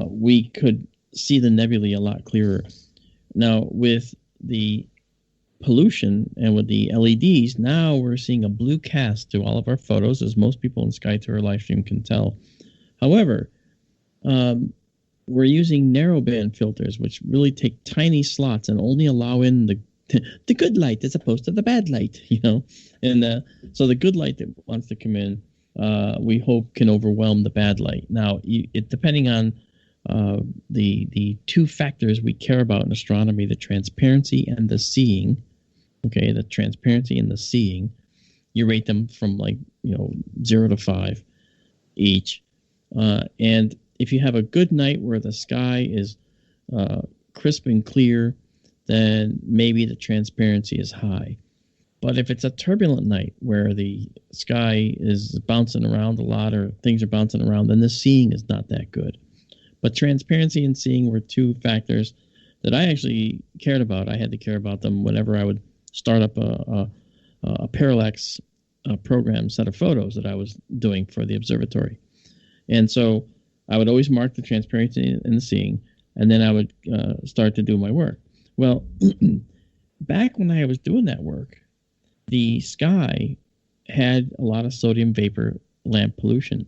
we could see the nebulae a lot clearer. Now, with the pollution and with the LEDs, now we're seeing a blue cast to all of our photos, as most people in SkyTour Livestream can tell. However, we're using narrowband filters, which really take tiny slots and only allow in the good light as opposed to the bad light, And so the good light that wants to come in, we hope can overwhelm the bad light. Now, depending on the two factors we care about in astronomy, the transparency and the seeing. Okay, the transparency and the seeing, you rate them from 0 to 5 each. And if you have a good night where the sky is crisp and clear, then maybe the transparency is high. But if it's a turbulent night where the sky is bouncing around a lot or things are bouncing around, then the seeing is not that good. But transparency and seeing were two factors that I actually cared about. I had to care about them whenever I would start up a parallax program set of photos that I was doing for the observatory. And so I would always mark the transparency and the seeing, and then I would start to do my work. Well, back when I was doing that work, the sky had a lot of sodium vapor lamp pollution,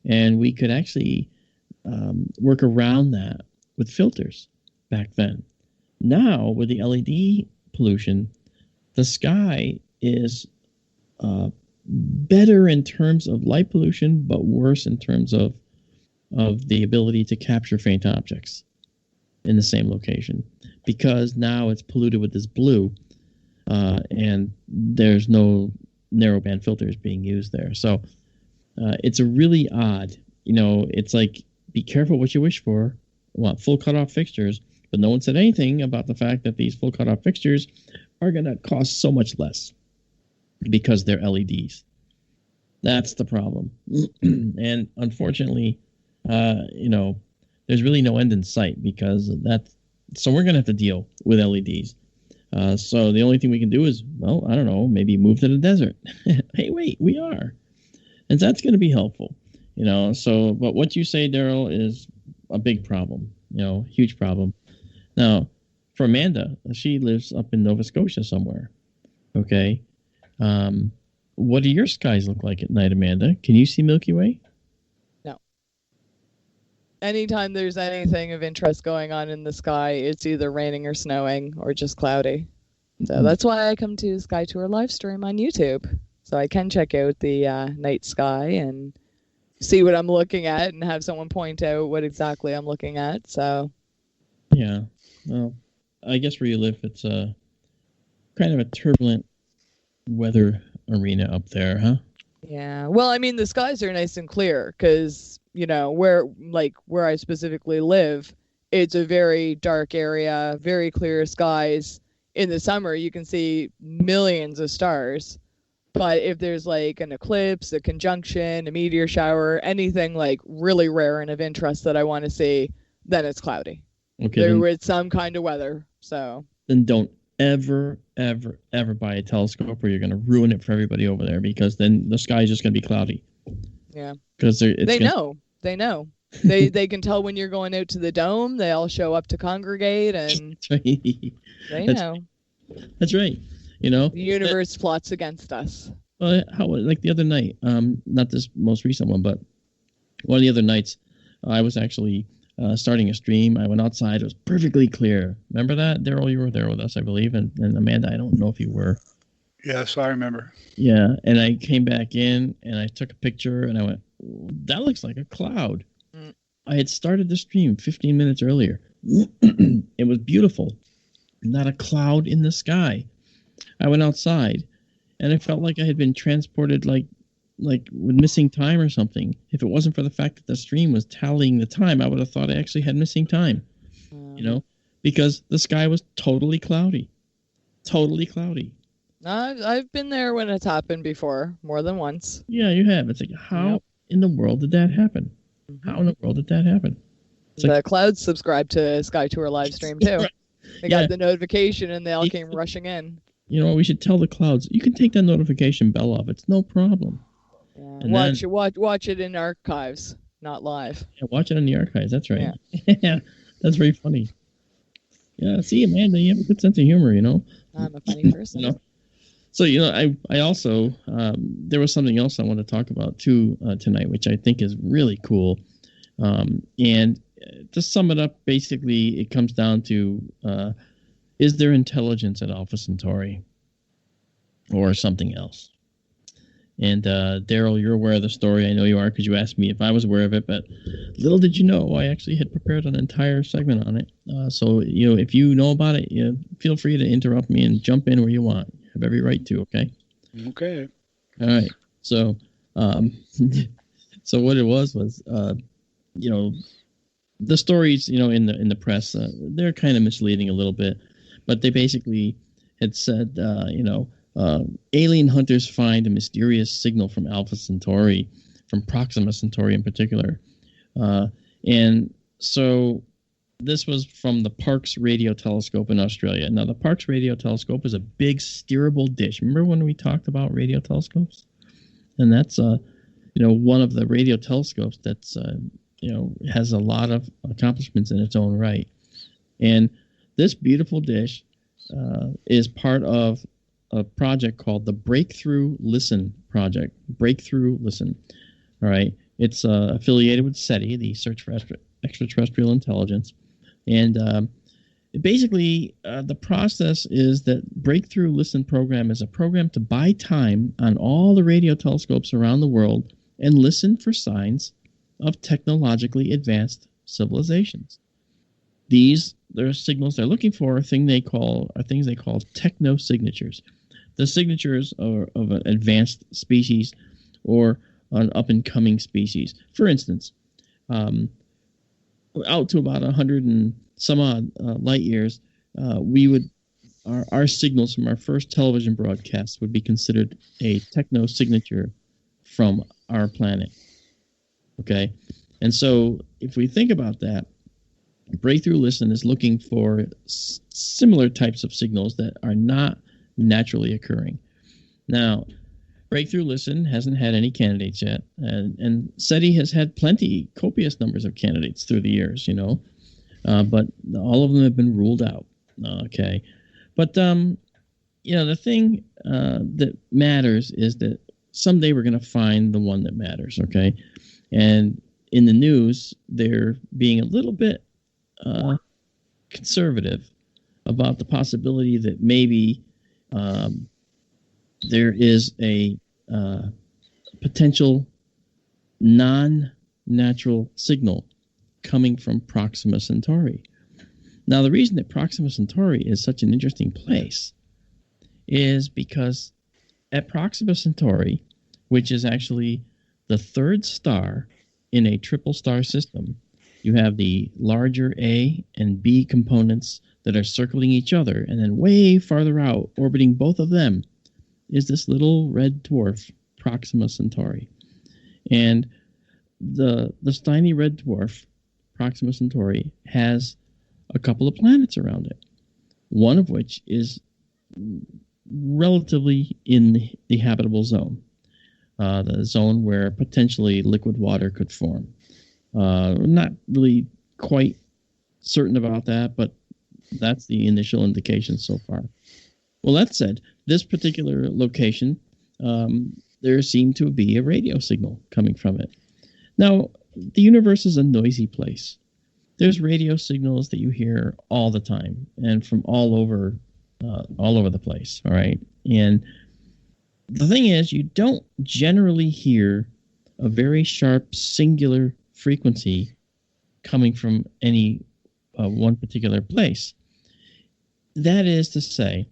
and we could actually work around that with filters back then. Now, with the LED pollution, the sky is better in terms of light pollution, but worse in terms of the ability to capture faint objects in the same location, because now it's polluted with this blue, and there's no narrowband filters being used there. So it's a really odd, it's like, be careful what you wish for. I want full cutoff fixtures, but no one said anything about the fact that these full cutoff fixtures are going to cost so much less because they're LEDs. That's the problem. And unfortunately, there's really no end in sight because so we're going to have to deal with LEDs. So the only thing we can do is, I don't know, maybe move to the desert. Hey, wait, we are. And that's going to be helpful, but what you say, Daryl, is a big problem, huge problem. Now, for Amanda, she lives up in Nova Scotia somewhere. Okay. What do your skies look like at night, Amanda? Can you see Milky Way? No. Anytime there's anything of interest going on in the sky, it's either raining or snowing or just cloudy. So that's why I come to SkyTour Livestream on YouTube. So I can check out the night sky and see what I'm looking at and have someone point out what exactly I'm looking at. So, yeah. Well, I guess where you live, it's kind of a turbulent weather arena up there, huh? Yeah. Well, I mean, the skies are nice and clear because, where I specifically live, it's a very dark area, very clear skies. In the summer, you can see millions of stars. But if there's an eclipse, a conjunction, a meteor shower, anything really rare and of interest that I want to see, then it's cloudy. Okay. There was some kind of weather. So then don't ever, ever, ever buy a telescope, or you're going to ruin it for everybody over there, because then the sky is just going to be cloudy. Yeah. Because they know. They can tell when you're going out to the dome. They all show up to congregate, and they know. That's right. The universe plots against us. Well, the other night, not this most recent one, but one of the other nights, I was actually starting a stream. I went outside. It was perfectly clear. Remember that, Daryl? You were there with us, I believe, and Amanda, I don't know if you were. Yes, I remember. Yeah, and I came back in and I took a picture and I went, that looks like a cloud. I had started the stream 15 minutes earlier. It was beautiful. Not a cloud in the sky. I went outside and I felt like I had been transported like with missing time or something. If it wasn't for the fact that the stream was tallying the time, I would have thought I actually had missing time. You know, because the sky was totally cloudy. Totally cloudy. I've been there when it's happened before, more than once. Yeah, you have. It's like, how in the world did that happen? How in the world did that happen? It's The like, clouds subscribed to Sky Tour live stream too. Right. They Yeah. got the notification and they all came rushing in. you know, we should tell the clouds, you can take that notification bell off. It's no problem. Yeah. And Watch it in archives, not live. Yeah, watch it in the archives. That's right. Yeah, that's very funny. Yeah, see, Amanda, you have a good sense of humor, you know. I'm a funny person. You know? So, you know, I also, there was something else I want to talk about too tonight, which I think is really cool. And to sum it up, basically, it comes down to, is there intelligence at Alpha Centauri or something else? And Daryl, you're aware of the story. I know you are because you asked me if I was aware of it. But little did you know, I actually had prepared an entire segment on it. So, you know, if you know about it, feel free to interrupt me and jump in where you want. You have every right to, okay? Okay. All right. So, so what it was, you know, the stories, you know, in the press, they're kind of misleading a little bit. But they basically had said, you know, alien hunters find a mysterious signal from Alpha Centauri, from Proxima Centauri in particular. And so this was from the Parkes Radio Telescope in Australia. Now, the Parkes Radio Telescope is a big steerable dish. Remember when we talked about radio telescopes? And that's, you know, one of the radio telescopes that's, you know, has a lot of accomplishments in its own right. And this beautiful dish is part of a project called the Breakthrough Listen Project. Breakthrough Listen. All right. It's affiliated with SETI, the Search for Extraterrestrial Intelligence. And basically, the process is that Breakthrough Listen program is a program to buy time on all the radio telescopes around the world and listen for signs of technologically advanced civilizations. Their signals they're looking for are things they call techno-signatures. The signatures of an advanced species or an up-and-coming species. For instance, out to about 100 and some odd light years, our signals from our first television broadcasts would be considered a techno-signature from our planet. Okay? And so if we think about that, Breakthrough Listen is looking for similar types of signals that are not naturally occurring. Now, Breakthrough Listen hasn't had any candidates yet, and SETI has had copious numbers of candidates through the years, you know, but all of them have been ruled out. Okay, but you know, the thing that matters is that someday we're going to find the one that matters. Okay, and in the news, they're being a little bit conservative about the possibility that maybe there is a potential non-natural signal coming from Proxima Centauri. Now, the reason that Proxima Centauri is such an interesting place is because at Proxima Centauri, which is actually the third star in a triple star system, you have the larger A and B components that are circling each other, and then way farther out, orbiting both of them, is this little red dwarf, Proxima Centauri. And the tiny red dwarf, Proxima Centauri, has a couple of planets around it, one of which is relatively in the habitable zone, the zone where potentially liquid water could form. Not really quite certain about that, but that's the initial indication so far. Well, that said, this particular location, there seemed to be a radio signal coming from it. Now, the universe is a noisy place. There's radio signals that you hear all the time and from all over the place. All right, and the thing is, you don't generally hear a very sharp singular frequency coming from any one particular place. That is to say,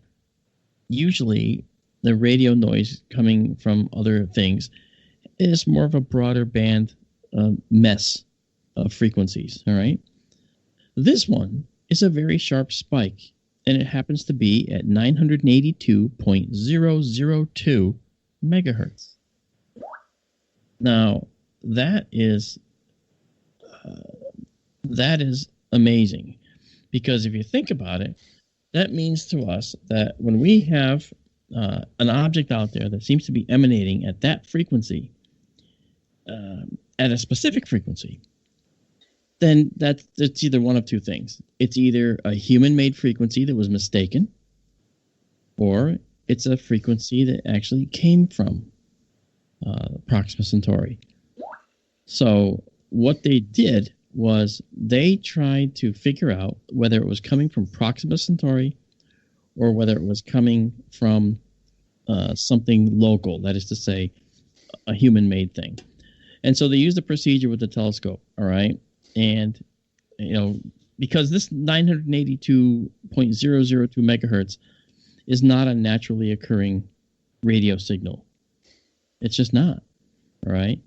usually the radio noise coming from other things is more of a broader band mess of frequencies. All right. This one is a very sharp spike, and it happens to be at 982.002 megahertz. Now, that is amazing, because if you think about it, that means to us that when we have an object out there that seems to be emanating at that frequency, at a specific frequency, then it's either one of two things. It's either a human-made frequency that was mistaken, or it's a frequency that actually came from Proxima Centauri. So what they did was they tried to figure out whether it was coming from Proxima Centauri or whether it was coming from something local, that is to say, a human-made thing. And so they used a procedure with the telescope, all right? And, because this 982.002 megahertz is not a naturally occurring radio signal. It's just not, all right?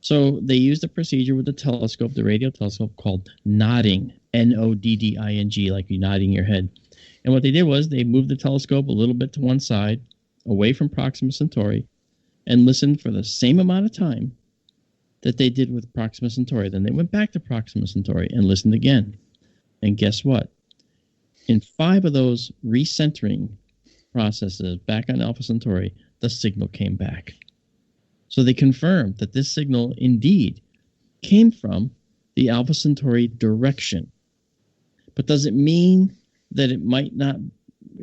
So they used a procedure with the telescope, the radio telescope, called nodding, Nodding, like you nodding your head. And what they did was they moved the telescope a little bit to one side, away from Proxima Centauri, and listened for the same amount of time that they did with Proxima Centauri. Then they went back to Proxima Centauri and listened again. And guess what? In 5 of those recentering processes back on Alpha Centauri, the signal came back. So they confirmed that this signal indeed came from the Alpha Centauri direction. But does it mean that it might not?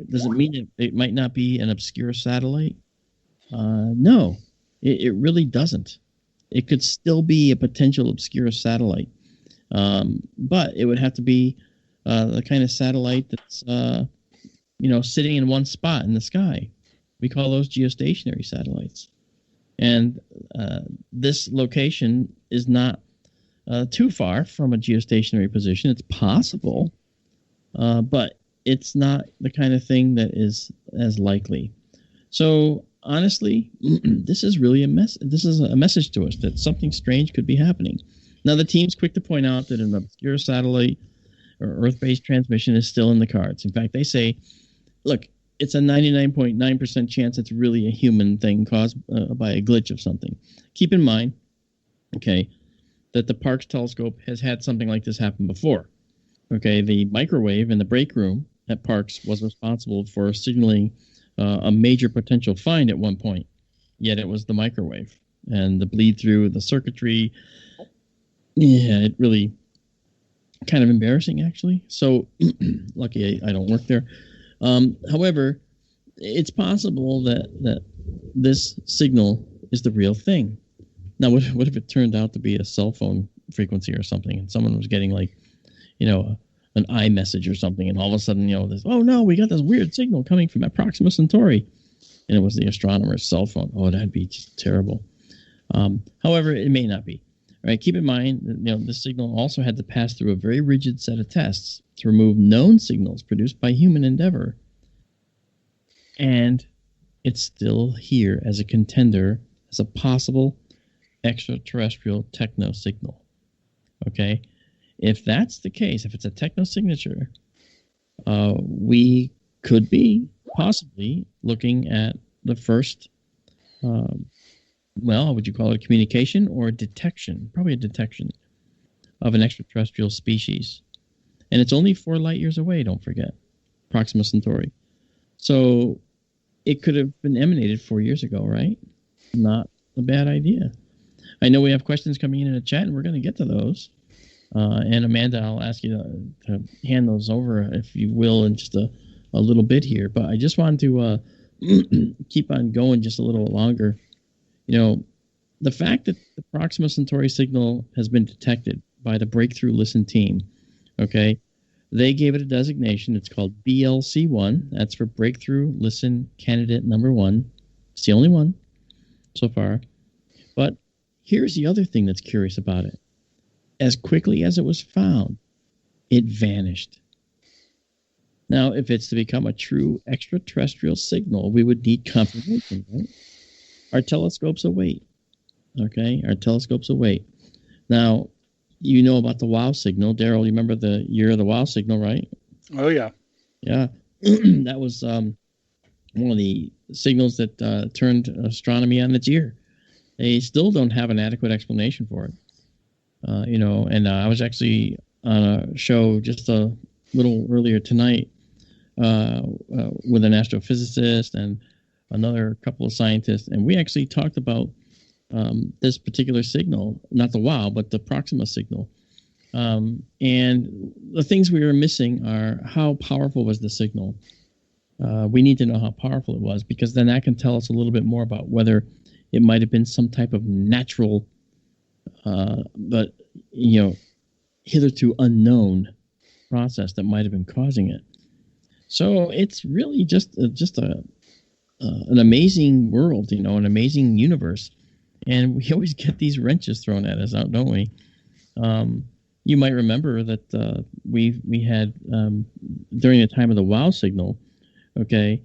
Does it mean it might not be an obscure satellite? No, it really doesn't. It could still be a potential obscure satellite, but it would have to be the kind of satellite that's sitting in one spot in the sky. We call those geostationary satellites. And this location is not too far from a geostationary position. It's possible, but it's not the kind of thing that is as likely. So honestly, this is really a message to us that something strange could be happening. Now, the team's quick to point out that an obscure satellite or Earth-based transmission is still in the cards. In fact, they say, look, it's a 99.9% chance it's really a human thing caused by a glitch of something. Keep in mind, okay, that the Parkes telescope has had something like this happen before. Okay, the microwave in the break room at Parkes was responsible for signaling a major potential find at one point, yet it was the microwave. And the bleed through the circuitry, it really kind of embarrassing, actually. So lucky I don't work there. However, it's possible that this signal is the real thing. Now, what if it turned out to be a cell phone frequency or something, and someone was getting an iMessage or something, and all of a sudden, this, oh no, we got this weird signal coming from Proxima Centauri, and it was the astronomer's cell phone. Oh, that'd be just terrible. However, it may not be. Right? Keep in mind that this signal also had to pass through a very rigid set of tests to remove known signals produced by human endeavor, and it's still here as a contender, as a possible extraterrestrial techno signal. Okay. If that's the case, if it's a technosignature, we could be possibly looking at the first, would you call it a communication or a detection? Probably a detection of an extraterrestrial species. And it's only 4 light years away, don't forget, Proxima Centauri. So it could have been emanated 4 years ago, right? Not a bad idea. I know we have questions coming in the chat, and we're going to get to those. And Amanda, I'll ask you to hand those over, if you will, in just a little bit here. But I just wanted to keep on going just a little longer. The fact that the Proxima Centauri signal has been detected by the Breakthrough Listen team, okay, they gave it a designation. It's called BLC1. That's for Breakthrough Listen Candidate Number 1. It's the only one so far. But here's the other thing that's curious about it. As quickly as it was found, it vanished. Now, if it's to become a true extraterrestrial signal, we would need confirmation, right? Our telescopes await Okay, our telescopes await. Now, you know about the WOW signal. Daryl, you remember the year of the WOW signal, right? Oh, yeah. Yeah. That was one of the signals that turned astronomy on its ear. They still don't have an adequate explanation for it. I was actually on a show just a little earlier tonight with an astrophysicist and another couple of scientists, and we actually talked about this particular signal, not the WOW, but the Proxima signal. And the things we were missing are how powerful was the signal. We need to know how powerful it was, because then that can tell us a little bit more about whether it might have been some type of natural, but hitherto unknown process that might have been causing it. So it's really just an amazing world, an amazing universe, and we always get these wrenches thrown at us, don't we? You might remember that we had during the time of the WOW signal. Okay,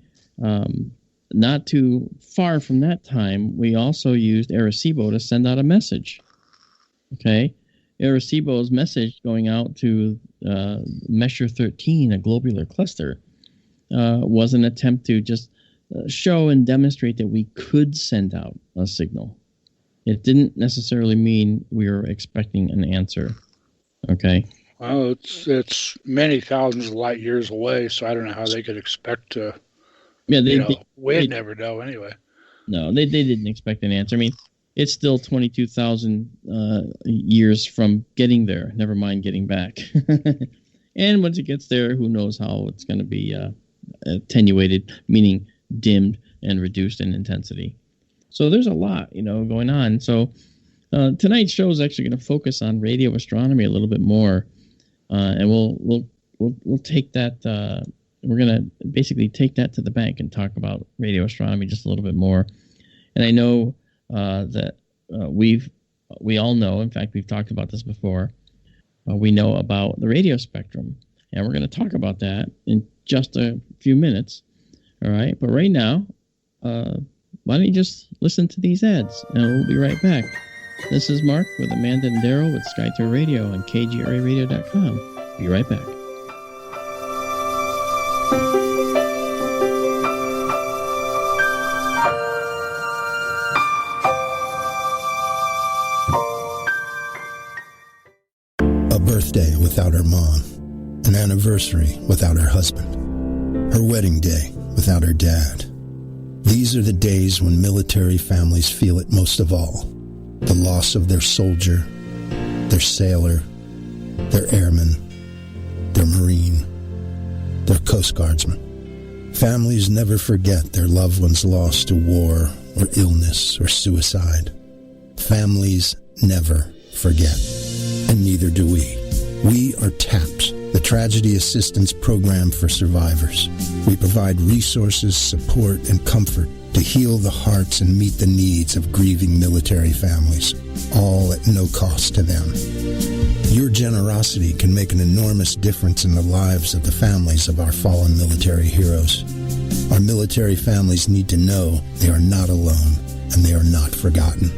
not too far from that time, we also used Arecibo to send out a message. Okay, Arecibo's message going out to Messier 13, a globular cluster, was an attempt to just show and demonstrate that we could send out a signal. It didn't necessarily mean we were expecting an answer. Okay. Well, it's many thousands of light years away, so I don't know how they could expect to. Yeah, we'd never know anyway. No, they didn't expect an answer. I mean, it's still 22,000 years from getting there. Never mind getting back. And once it gets there, who knows how it's going to be attenuated, meaning dimmed and reduced in intensity. So there's a lot, going on. So tonight's show is actually going to focus on radio astronomy a little bit more, and we'll take that. We're going to basically take that to the bank and talk about radio astronomy just a little bit more. And I know that we all know. In fact, we've talked about this before. We know about the radio spectrum, and we're going to talk about that in just a few minutes. All right, but right now, why don't you just listen to these ads, and we'll be right back. This is Mark with Amanda and Daryl with SkyTour Radio and KGRARadio.com. Be right back. A birthday without her mom, an anniversary without her husband, her wedding day without her dad. These are the days when military families feel it most of all. The loss of their soldier, their sailor, their airman, their Marine, their Coast Guardsman. Families never forget their loved ones lost to war or illness or suicide. Families never forget, and neither do we. We are TAPS, the Tragedy Assistance Program for Survivors. We provide resources, support, and comfort to heal the hearts and meet the needs of grieving military families, all at no cost to them. Your generosity can make an enormous difference in the lives of the families of our fallen military heroes. Our military families need to know they are not alone and they are not forgotten.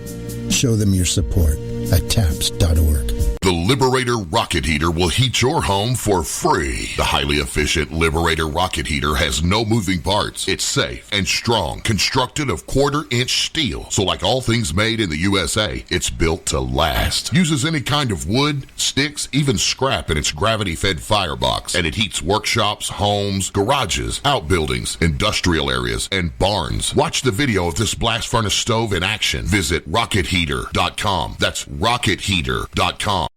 Show them your support at TAPS.org. The Liberator Rocket Heater will heat your home for free. The highly efficient Liberator Rocket Heater has no moving parts. It's safe and strong, constructed of 1/4-inch steel. So like all things made in the USA, it's built to last. Uses any kind of wood, sticks, even scrap in its gravity-fed firebox. And it heats workshops, homes, garages, outbuildings, industrial areas, and barns. Watch the video of this blast furnace stove in action. Visit RocketHeater.com. That's RocketHeater.com.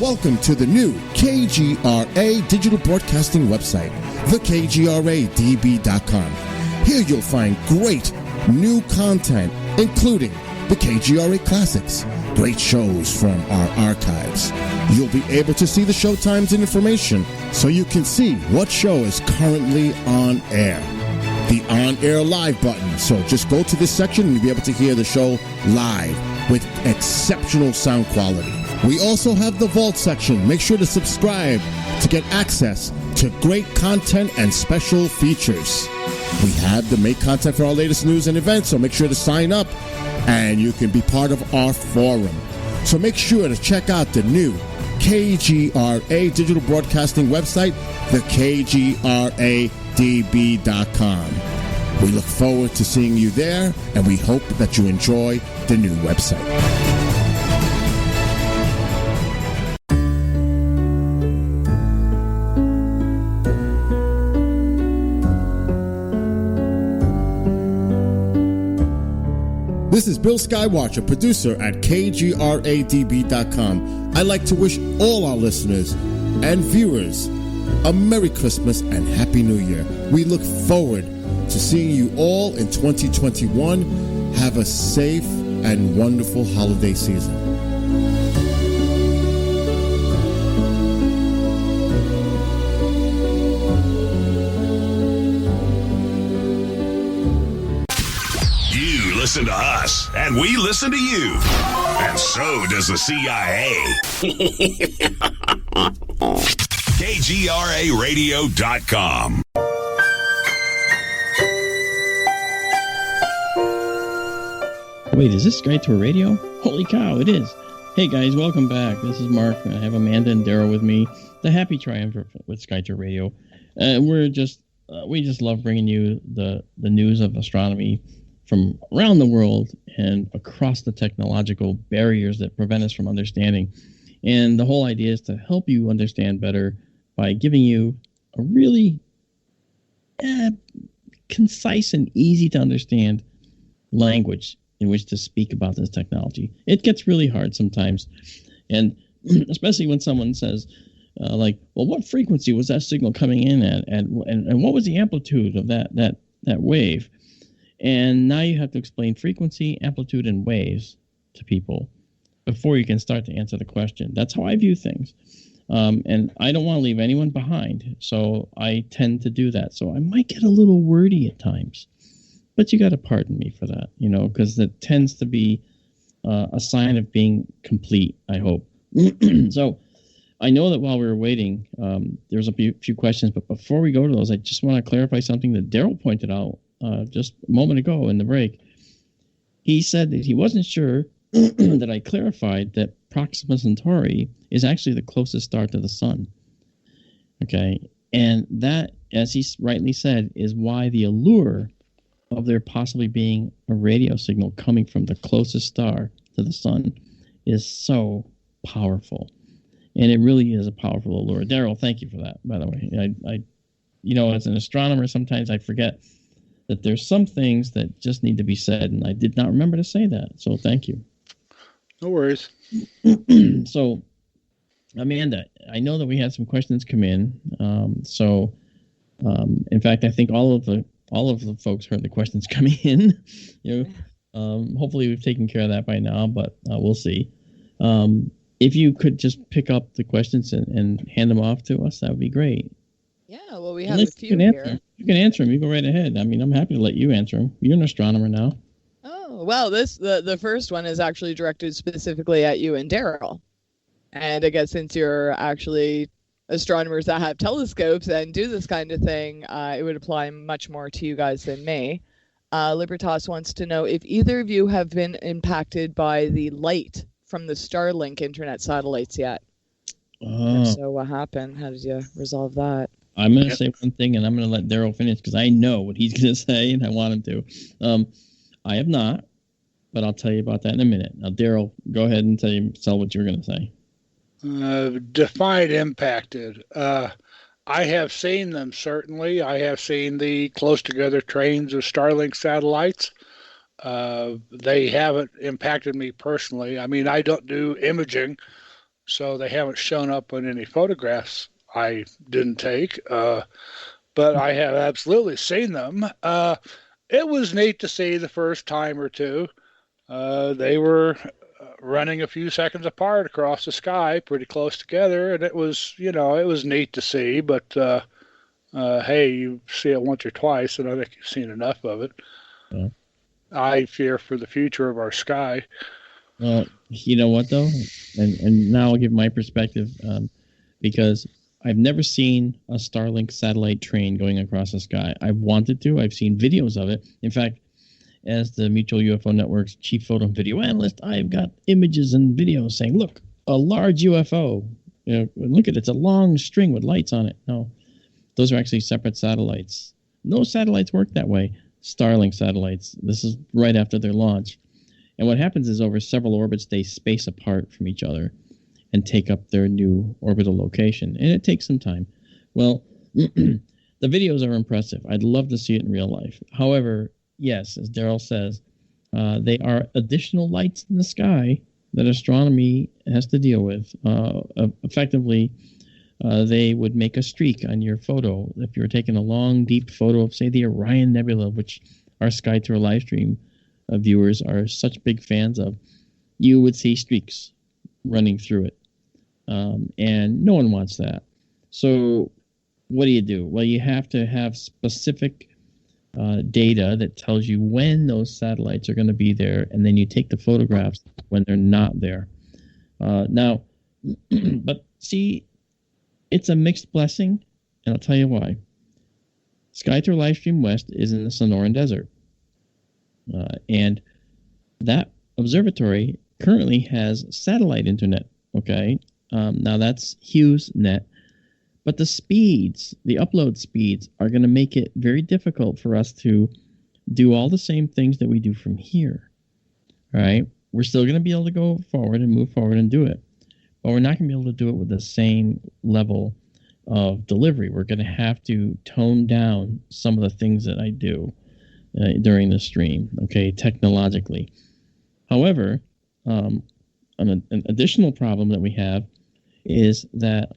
Welcome to the new KGRA digital broadcasting website, thekgradb.com. Here you'll find great new content, including the KGRA Classics, great shows from our archives. You'll be able to see the show times and information so you can see what show is currently on air. The on-air live button. So just go to this section and you'll be able to hear the show live with exceptional sound quality. We also have the Vault section. Make sure to subscribe to get access to great content and special features. We have the make content for our latest news and events, so make sure to sign up and you can be part of our forum. So make sure to check out the new KGRA digital broadcasting website, the KGRADB.com. We look forward to seeing you there, and we hope that you enjoy the new website. This is Bill Skywatcher, producer at KGRADB.com. I'd like to wish all our listeners and viewers a Merry Christmas and Happy New Year. We look forward to seeing you all in 2021. Have a safe and wonderful holiday season. Listen to us, and we listen to you. And so does the CIA. KGRARadio.com. Wait, is this Sky Tour Radio? Holy cow, it is. Hey guys, welcome back. This is Mark. I have Amanda and Daryl with me. The happy triumvirate with Sky Tour Radio. We just love bringing you the news of astronomy from around the world and across the technological barriers that prevent us from understanding. And the whole idea is to help you understand better by giving you a really concise and easy to understand language in which to speak about this technology. It gets really hard sometimes. And especially when someone says, well, what frequency was that signal coming in at? And what was the amplitude of that wave? And now you have to explain frequency, amplitude, and waves to people before you can start to answer the question. That's how I view things. And I don't want to leave anyone behind, so I tend to do that. So I might get a little wordy at times, but you got to pardon me for that, because it tends to be a sign of being complete, I hope. So I know that while we were waiting, there's a few questions, but before we go to those, I just want to clarify something that Daryl pointed out just a moment ago in the break. He said that he wasn't sure that I clarified that Proxima Centauri is actually the closest star to the sun. Okay. And that, as he rightly said, is why the allure of there possibly being a radio signal coming from the closest star to the sun is so powerful. And it really is a powerful allure. Daryl, thank you for that, by the way. I as an astronomer, sometimes I forget that there's some things that just need to be said, and I did not remember to say that. So thank you. No worries. So, Amanda, I know that we had some questions come in. In fact, I think all of the folks heard the questions coming in. Hopefully we've taken care of that by now, but we'll see. If you could just pick up the questions and hand them off to us, that would be great. Yeah, well, we have a few here. You can answer them. You go right ahead. I mean, I'm happy to let you answer them. You're an astronomer now. Oh, well, the first one is actually directed specifically at you and Daryl. And I guess since you're actually astronomers that have telescopes and do this kind of thing, it would apply much more to you guys than me. Libertas wants to know if either of you have been impacted by the light from the Starlink internet satellites yet. If so, what happened? How did you resolve that? I'm going to say one thing, and I'm going to let Daryl finish because I know what he's going to say, and I want him to. I have not, but I'll tell you about that in a minute. Now, Daryl, go ahead and tell what you're going to say. Define impacted. I have seen them, certainly. I have seen the close together trains of Starlink satellites. They haven't impacted me personally. I mean, I don't do imaging, so they haven't shown up on any photographs I didn't take. But I have absolutely seen them. It was neat to see the first time or two. They were running a few seconds apart across the sky, pretty close together, and it was neat to see. But hey, you see it once or twice, and I think you've seen enough of it. Yeah. I fear for the future of our sky. Well, you know what though, and now I'll give my perspective, because I've never seen a Starlink satellite train going across the sky. I've wanted to. I've seen videos of it. In fact, as the Mutual UFO Network's chief photo and video analyst, I've got images and videos saying, look, a large UFO. You know, look at it. It's a long string with lights on it. No, those are actually separate satellites. No satellites work that way. Starlink satellites. This is right after their launch. And what happens is over several orbits, they space apart from each other and take up their new orbital location. And it takes some time. Well, the videos are impressive. I'd love to see it in real life. However, yes, as Daryl says, they are additional lights in the sky that astronomy has to deal with. Effectively, they would make a streak on your photo. If you were taking a long, deep photo of, say, the Orion Nebula, which our Sky Tour live stream viewers are such big fans of, you would see streaks running through it. And no one wants that. So what do? Well, you have to have specific data that tells you when those satellites are going to be there, and then you take the photographs when they're not there. Now, but see, it's a mixed blessing, and I'll tell you why. SkyTour Livestream West is in the Sonoran Desert, and that observatory currently has satellite internet. Okay, now that's HughesNet. But the speeds, the upload speeds, are going to make it very difficult for us to do all the same things that we do from here. All right? We're still going to be able to go forward and move forward and do it. But we're not going to be able to do it with the same level of delivery. We're going to have to tone down some of the things that I do during the stream, okay, technologically. However, an additional problem that we have is that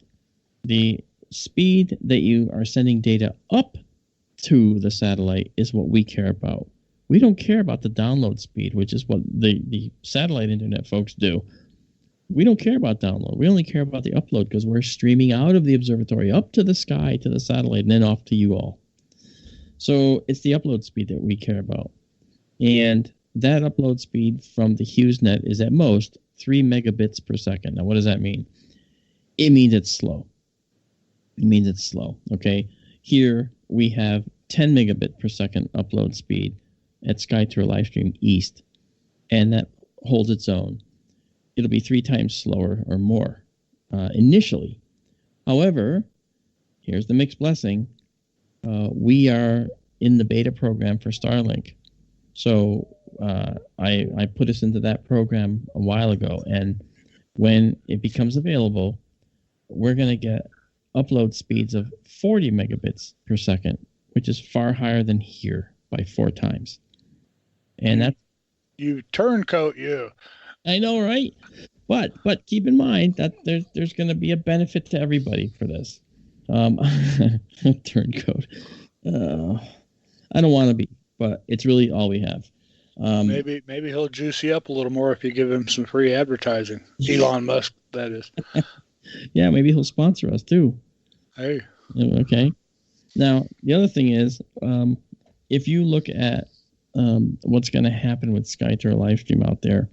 the speed that you are sending data up to the satellite is what we care about. We don't care about the download speed, which is what the satellite internet folks do. We don't care about download. We only care about the upload because we're streaming out of the observatory up to the sky, to the satellite, and then off to you all. So it's the upload speed that we care about. And that upload speed from the HughesNet is at most 3 megabits per second. Now, what does that mean? It means it's slow. It means it's slow, okay? Here we have 10 megabit per second upload speed at SkyTour Livestream East, and that holds its own. It'll be 3 times slower or more initially. However, here's the mixed blessing. We are in the beta program for Starlink. So I put us into that program a while ago, and when it becomes available, we're going to get upload speeds of 40 megabits per second, which is far higher than here by 4 times. And that's... You turncoat, you. I know, right? But keep in mind that there's going to be a benefit to everybody for this. Turncoat. I don't want to be, but it's really all we have. Maybe he'll juice you up a little more if you give him some free advertising. Elon Musk, that is. Yeah, maybe he'll sponsor us too. Hey. Okay. Now, the other thing is, if you look at what's going to happen with SkyTour Livestream out there,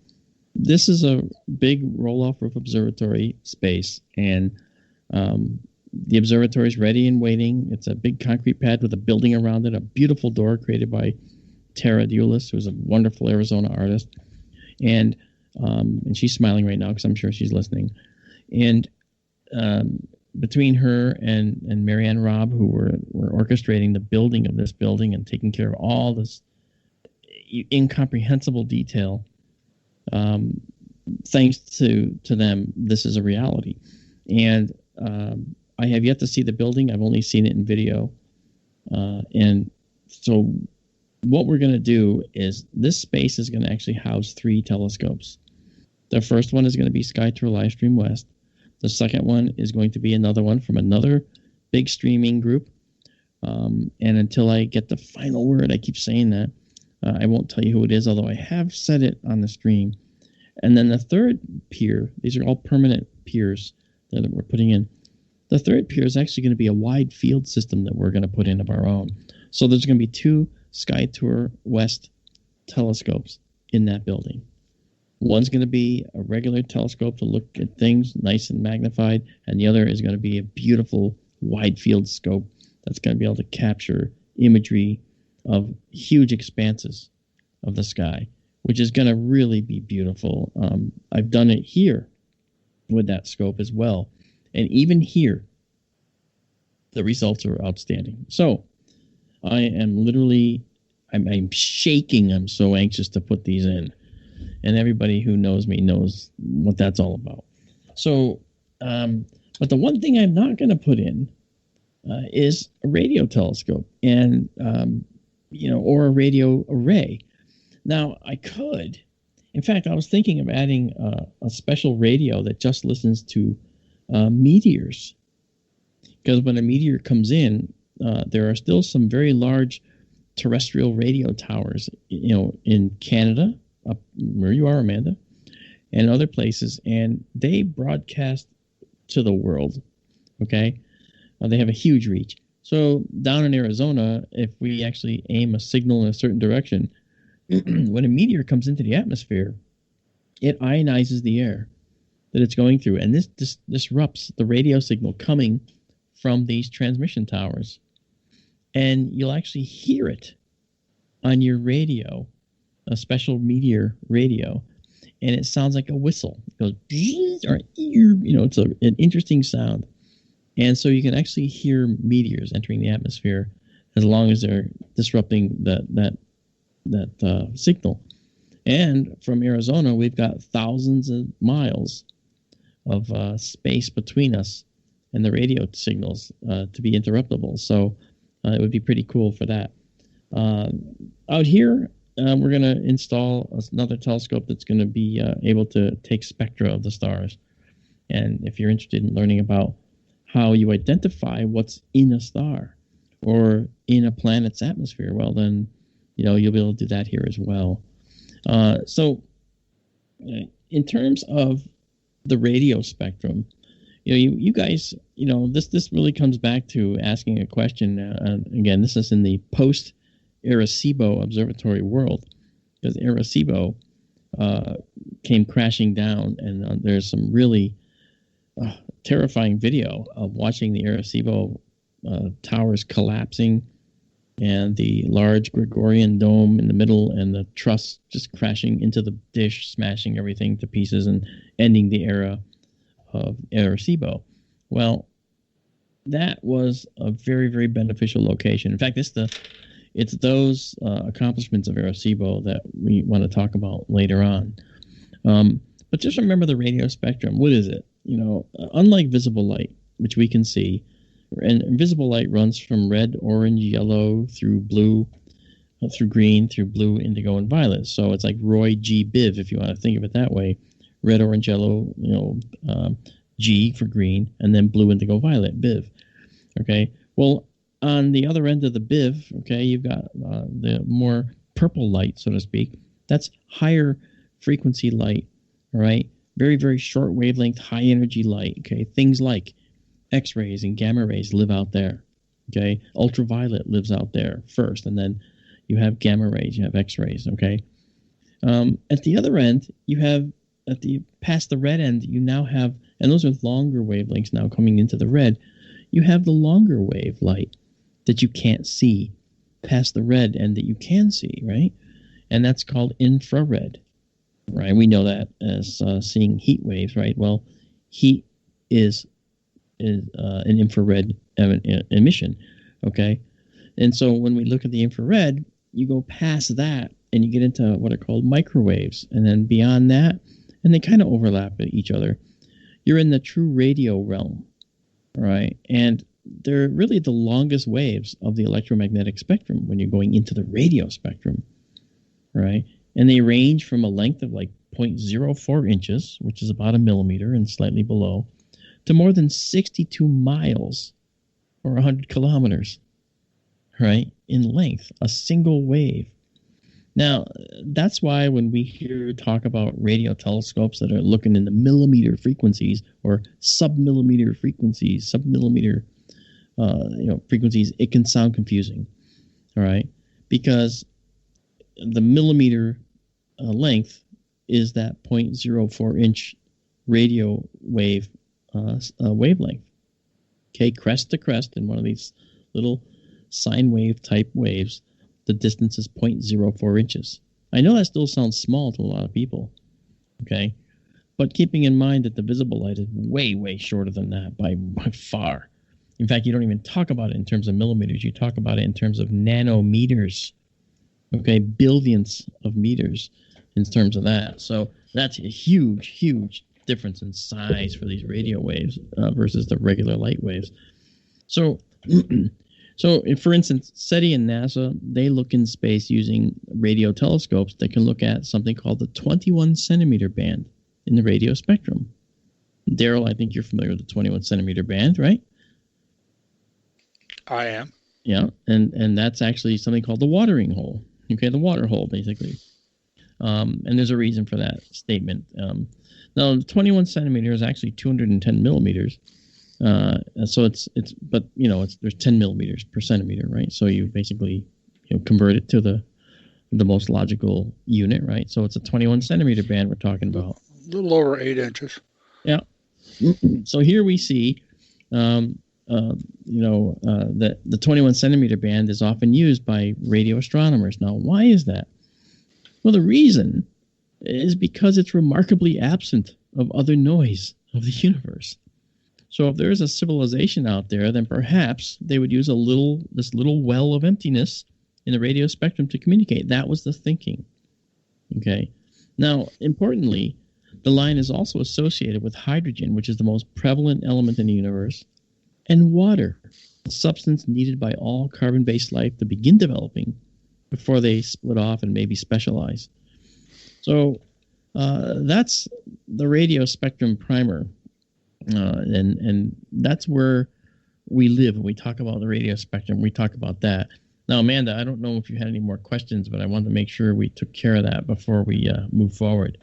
this is a big roll-off roof observatory space, and the observatory is ready and waiting. It's a big concrete pad with a building around it, a beautiful door created by Tara Deulis, who's a wonderful Arizona artist, and she's smiling right now because I'm sure she's listening. And between her and Marianne Robb, who were orchestrating the building of this building and taking care of all this incomprehensible detail, thanks to them, this is a reality. And I have yet to see the building. I've only seen it in video. And so what we're going to do is this space is going to actually house 3 telescopes. The first one is going to be SkyTour Livestream West. The second one is going to be another one from another big streaming group. And until I get the final word, I keep saying that, I won't tell you who it is, although I have said it on the stream. And then the third pier, these are all permanent piers that we're putting in. The third pier is actually going to be a wide field system that we're going to put in of our own. So there's going to be 2 SkyTour West telescopes in that building. One's going to be a regular telescope to look at things nice and magnified, and the other is going to be a beautiful wide field scope that's going to be able to capture imagery of huge expanses of the sky, which is going to really be beautiful. I've done it here with that scope as well. And even here, the results are outstanding. So I am literally, I'm shaking. I'm so anxious to put these in. And everybody who knows me knows what that's all about. So, but the one thing I'm not going to put in is a radio telescope and, or a radio array. Now, I could. In fact, I was thinking of adding a special radio that just listens to meteors. Because when a meteor comes in, there are still some very large terrestrial radio towers, in Canada, up where you are, Amanda, and other places, and they broadcast to the world. Okay, they have a huge reach. So down in Arizona, if we actually aim a signal in a certain direction, when a meteor comes into the atmosphere, it ionizes the air that it's going through, and this disrupts the radio signal coming from these transmission towers. And you'll actually hear it on your radio, a special meteor radio, and it sounds like a whistle. It goes, or it's an interesting sound. And so you can actually hear meteors entering the atmosphere as long as they're disrupting that signal. And from Arizona, we've got thousands of miles of space between us and the radio signals to be interruptible. So it would be pretty cool for that. Out here, we're going to install another telescope that's going to be able to take spectra of the stars. And if you're interested in learning about how you identify what's in a star or in a planet's atmosphere, well, then, you'll be able to do that here as well. So in terms of the radio spectrum, you guys, this really comes back to asking a question. Again, this is in the post-Arecibo observatory world, because Arecibo came crashing down, and there's some really terrifying video of watching the Arecibo towers collapsing, and the large Gregorian dome in the middle, and the truss just crashing into the dish, smashing everything to pieces and ending the era of Arecibo. Well, that was a very, very beneficial location. In fact, it's those accomplishments of Arecibo that we want to talk about later on. But just remember the radio spectrum. What is it? Unlike visible light, which we can see, and visible light runs from red, orange, yellow, through blue, through green, through blue, indigo, and violet. So it's like Roy G. Biv, if you want to think of it that way. Red, orange, yellow, G for green, and then blue, indigo, violet, Biv. Okay. Well, on the other end of the Biv, okay, you've got the more purple light, so to speak. That's higher frequency light. All right. Very, very short wavelength, high energy light. Okay. Things like X-rays and gamma rays live out there. Okay. Ultraviolet lives out there first, and then you have gamma rays, you have X-rays. Okay. At the other end, you have past the red end, you now have, and those are longer wavelengths now coming into the red. You have the longer wave light that you can't see past the red end that you can see, right? And that's called infrared, right? We know that as seeing heat waves, right? Well, heat is an infrared emission, okay? And so when we look at the infrared, you go past that and you get into what are called microwaves. And then beyond that, and they kind of overlap at each other, you're in the true radio realm, right? And they're really the longest waves of the electromagnetic spectrum when you're going into the radio spectrum, right? And they range from a length of like 0.04 inches, which is about a millimeter and slightly below, to more than 62 miles or 100 kilometers, right, in length, a single wave. Now, that's why when we hear talk about radio telescopes that are looking in the millimeter frequencies or sub-millimeter frequencies, frequencies, it can sound confusing, all right? Because the millimeter length is that 0.04 inch radio wave wavelength. Okay, crest to crest in one of these little sine wave type waves, the distance is 0.04 inches. I know that still sounds small to a lot of people, okay? But keeping in mind that the visible light is way, way shorter than that by far. In fact, you don't even talk about it in terms of millimeters. You talk about it in terms of nanometers, okay? Billionths of meters in terms of that. So that's a huge, huge difference in size for these radio waves versus the regular light waves. So, if, for instance, SETI and NASA, they look in space using radio telescopes that can look at something called the 21 centimeter band in the radio spectrum. Daryl, I think you're familiar with the 21 centimeter band, right? I am. Yeah, and that's actually something called the watering hole. Okay, the water hole, basically. And there's a reason for that statement. Now, 21 centimeter is actually 210 millimeters. So there's 10 millimeters per centimeter, right? So you basically convert it to the most logical unit, right? So it's a 21 centimeter band we're talking about. A little over 8 inches. Yeah. So here we see, that the 21 centimeter band is often used by radio astronomers. Now, why is that? Well, the reason is because it's remarkably absent of other noise of the universe. So if there is a civilization out there, then perhaps they would use this little well of emptiness in the radio spectrum to communicate. That was the thinking. Okay. Now, importantly, the line is also associated with hydrogen, which is the most prevalent element in the universe, and water, a substance needed by all carbon-based life to begin developing before they split off and maybe specialize. So that's the radio spectrum primer. And that's where we live. When we talk about the radio spectrum, we talk about that. Now, Amanda, I don't know if you had any more questions, but I wanted to make sure we took care of that before we move forward.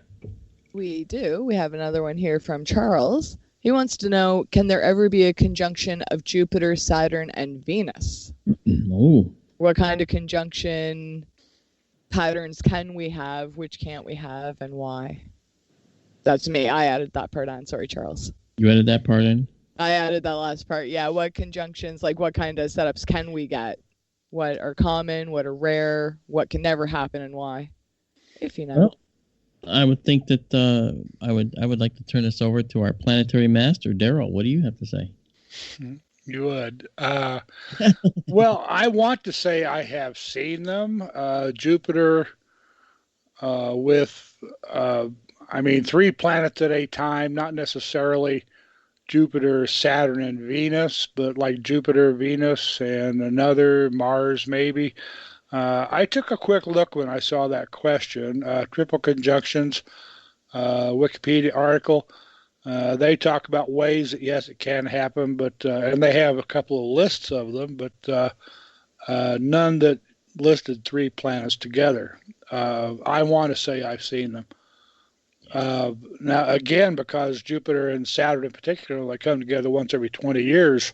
We do. We have another one here from Charles. He wants to know, can there ever be a conjunction of Jupiter, Saturn, and Venus? Oh. What kind of conjunction patterns can we have, which can't we have, and why? That's me. I added that part on. Sorry, Charles. You added that part in? I added that last part. Yeah, what conjunctions, like what kind of setups can we get? What are common, what are rare, what can never happen, and why? If you know. Well, I would think that I would like to turn this over to our planetary master, Daryl. What do you have to say? You would. Well, I want to say I have seen them. Jupiter with, 3 planets at a time, not necessarily Jupiter, Saturn, and Venus, but like Jupiter, Venus, and another, Mars maybe. I took a quick look when I saw that question. Triple conjunctions, Wikipedia article. They talk about ways that, yes, it can happen, but and they have a couple of lists of them, but none that listed 3 planets together. I want to say I've seen them. Now, again, because Jupiter and Saturn in particular, they come together once every 20 years,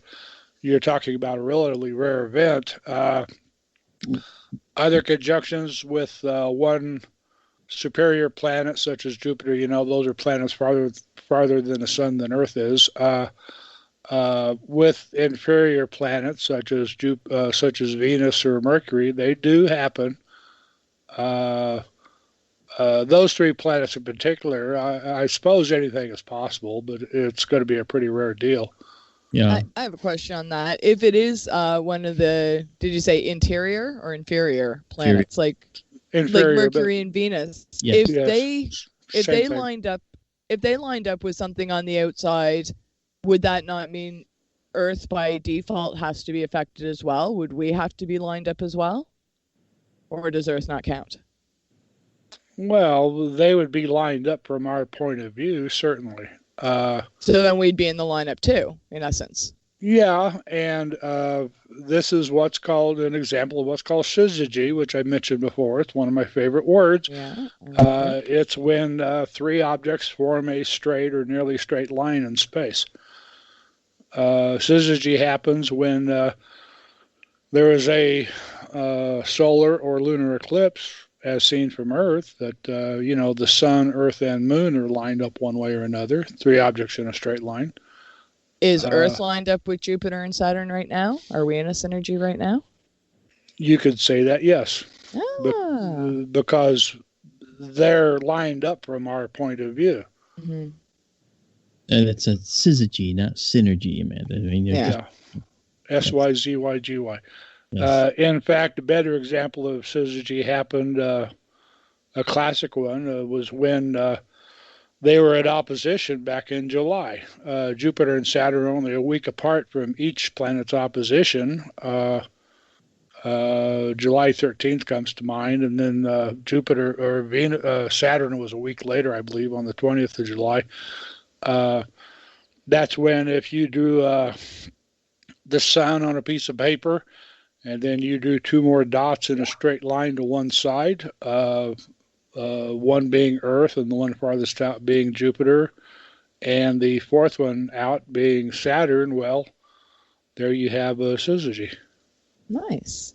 you're talking about a relatively rare event. Other conjunctions with one superior planet, such as Jupiter, those are planets farther than the sun than Earth is. With inferior planets, such as Venus or Mercury, they do happen. Those 3 planets in particular, I suppose anything is possible, but it's going to be a pretty rare deal. Yeah. I have a question on that. If it is one of the, did you say interior or inferior planets, like Mercury and Venus? Yes. If they lined up with something on the outside, would that not mean Earth by default has to be affected as well? Would we have to be lined up as well, or does Earth not count? Well, they would be lined up from our point of view, certainly. So then we'd be in the lineup too, in essence. Yeah, and this is what's called an example of what's called syzygy, which I mentioned before. It's one of my favorite words. Yeah. It's when 3 objects form a straight or nearly straight line in space. Syzygy happens when there is a solar or lunar eclipse, as seen from Earth, that, the sun, Earth, and moon are lined up one way or another, 3 objects in a straight line. Is Earth lined up with Jupiter and Saturn right now? Are we in a synergy right now? You could say that, yes. because they're lined up from our point of view. Mm-hmm. And it's a syzygy, not synergy, Amanda. I mean, Yeah. SYZYGY. Yes. In fact, a better example of syzygy happened, a classic one, was when they were at opposition back in July. Jupiter and Saturn are only a week apart from each planet's opposition. July 13th comes to mind, and then Saturn was a week later, I believe, on the 20th of July. That's when, if you do the sun on a piece of paper, and then you do two more dots in a straight line to one side, one being Earth and the one farthest out being Jupiter, and the fourth one out being Saturn, well, there you have a syzygy. Nice.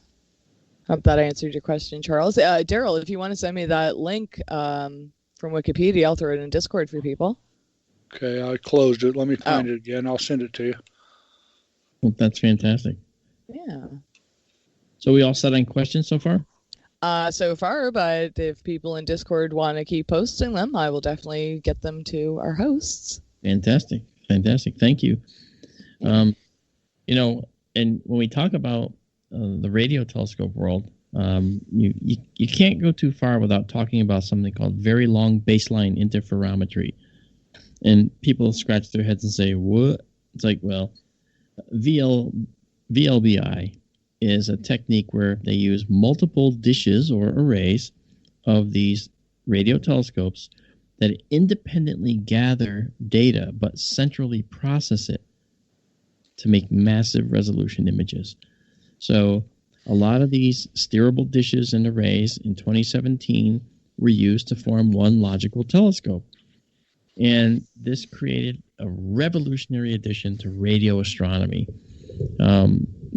Hope that answered your question, Charles. Daryl, if you want to send me that link from Wikipedia, I'll throw it in Discord for people. Okay, I closed it. Let me find it again. I'll send it to you. Well, that's fantastic. Yeah. So we all set on questions so far? So far, but if people in Discord want to keep posting them, I will definitely get them to our hosts. Fantastic. Thank you. And when we talk about the radio telescope world, you can't go too far without talking about something called very long baseline interferometry. And people scratch their heads and say, what? It's like, well, VLBI is a technique where they use multiple dishes or arrays of these radio telescopes that independently gather data but centrally process it to make massive resolution images. So a lot of these steerable dishes and arrays in 2017 were used to form one logical telescope. And this created a revolutionary addition to radio astronomy.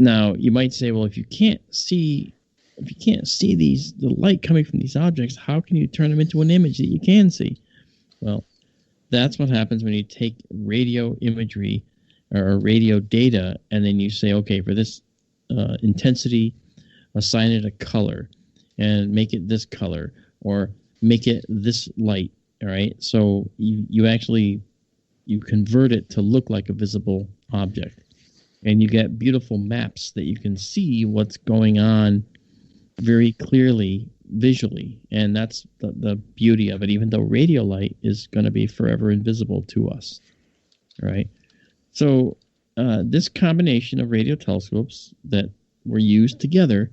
Now, you might say, well, if you can't see the light coming from these objects, how can you turn them into an image that you can see? Well, that's what happens when you take radio imagery or radio data, and then you say, okay, for this intensity, assign it a color and make it this color, or make it this light. All right. So you convert it to look like a visible object, and you get beautiful maps that you can see what's going on very clearly visually. And that's the beauty of it, even though radio light is going to be forever invisible to us. All right. So this combination of radio telescopes that were used together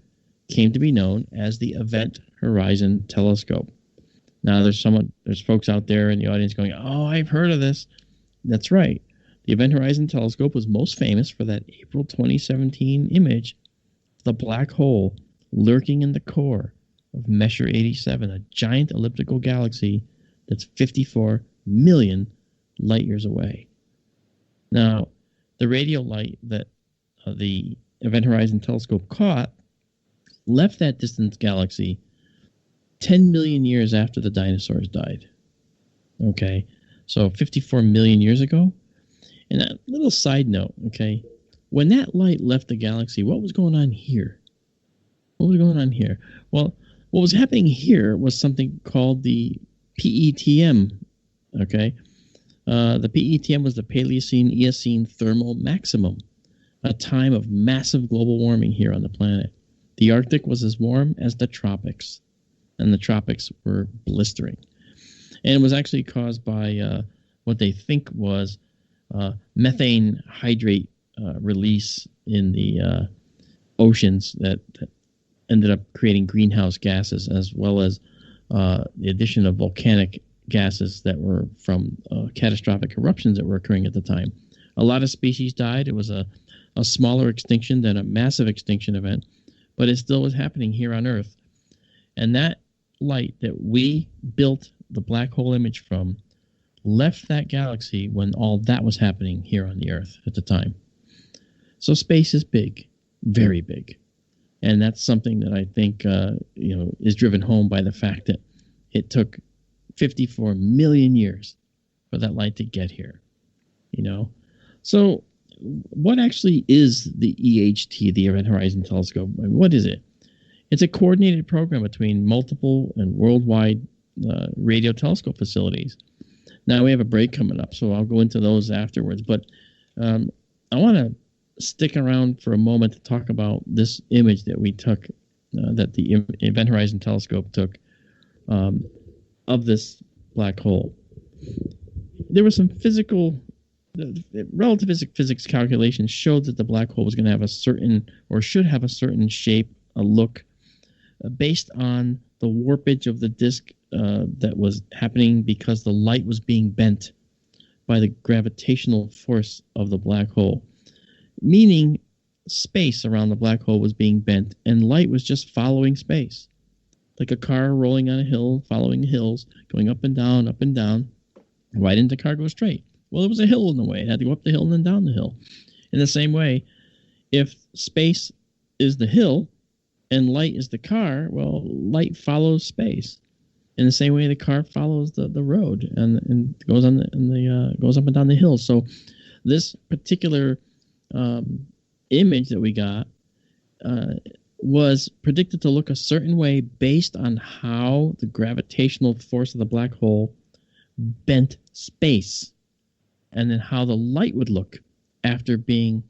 came to be known as the Event Horizon Telescope. Now, there's folks out there in the audience going, oh, I've heard of this. That's right. The Event Horizon Telescope was most famous for that April 2017 image, the black hole lurking in the core of Messier 87, a giant elliptical galaxy that's 54 million light years away. Now, the radio light that the Event Horizon Telescope caught left that distant galaxy 10 million years after the dinosaurs died. Okay, so 54 million years ago. And a little side note, okay, when that light left the galaxy, what was going on here? Well, what was happening here was something called the PETM, okay? The PETM was the Paleocene-Eocene thermal maximum, a time of massive global warming here on the planet. The Arctic was as warm as the tropics, and the tropics were blistering. And it was actually caused by what they think was methane hydrate release in the oceans that ended up creating greenhouse gases, as well as the addition of volcanic gases that were from catastrophic eruptions that were occurring at the time. A lot of species died. It was a smaller extinction than a massive extinction event, but it still was happening here on Earth. And that light that we built the black hole image from left that galaxy when all that was happening here on the Earth at the time. So space is big, very big. And that's something that I think is driven home by the fact that it took 54 million years for that light to get here. So what actually is the EHT, the Event Horizon Telescope? I mean, what is it? It's a coordinated program between multiple and worldwide radio telescope facilities. Now we have a break coming up, so I'll go into those afterwards. But I want to stick around for a moment to talk about this image that we took, that the Event Horizon Telescope took of this black hole. There was some relative physics calculations showed that the black hole was going to have a certain, or should have a certain shape, a look, based on the warpage of the disk that was happening because the light was being bent by the gravitational force of the black hole. Meaning space around the black hole was being bent and light was just following space. Like a car rolling on a hill, following the hills, going up and down, up and down. Why didn't the car go straight? Well, there was a hill in the way. It had to go up the hill and then down the hill. In the same way, if space is the hill and light is the car, well, light follows space. In the same way, the car follows the road and goes on goes up and down the hill. So this particular image that we got was predicted to look a certain way based on how the gravitational force of the black hole bent space, and then how the light would look after being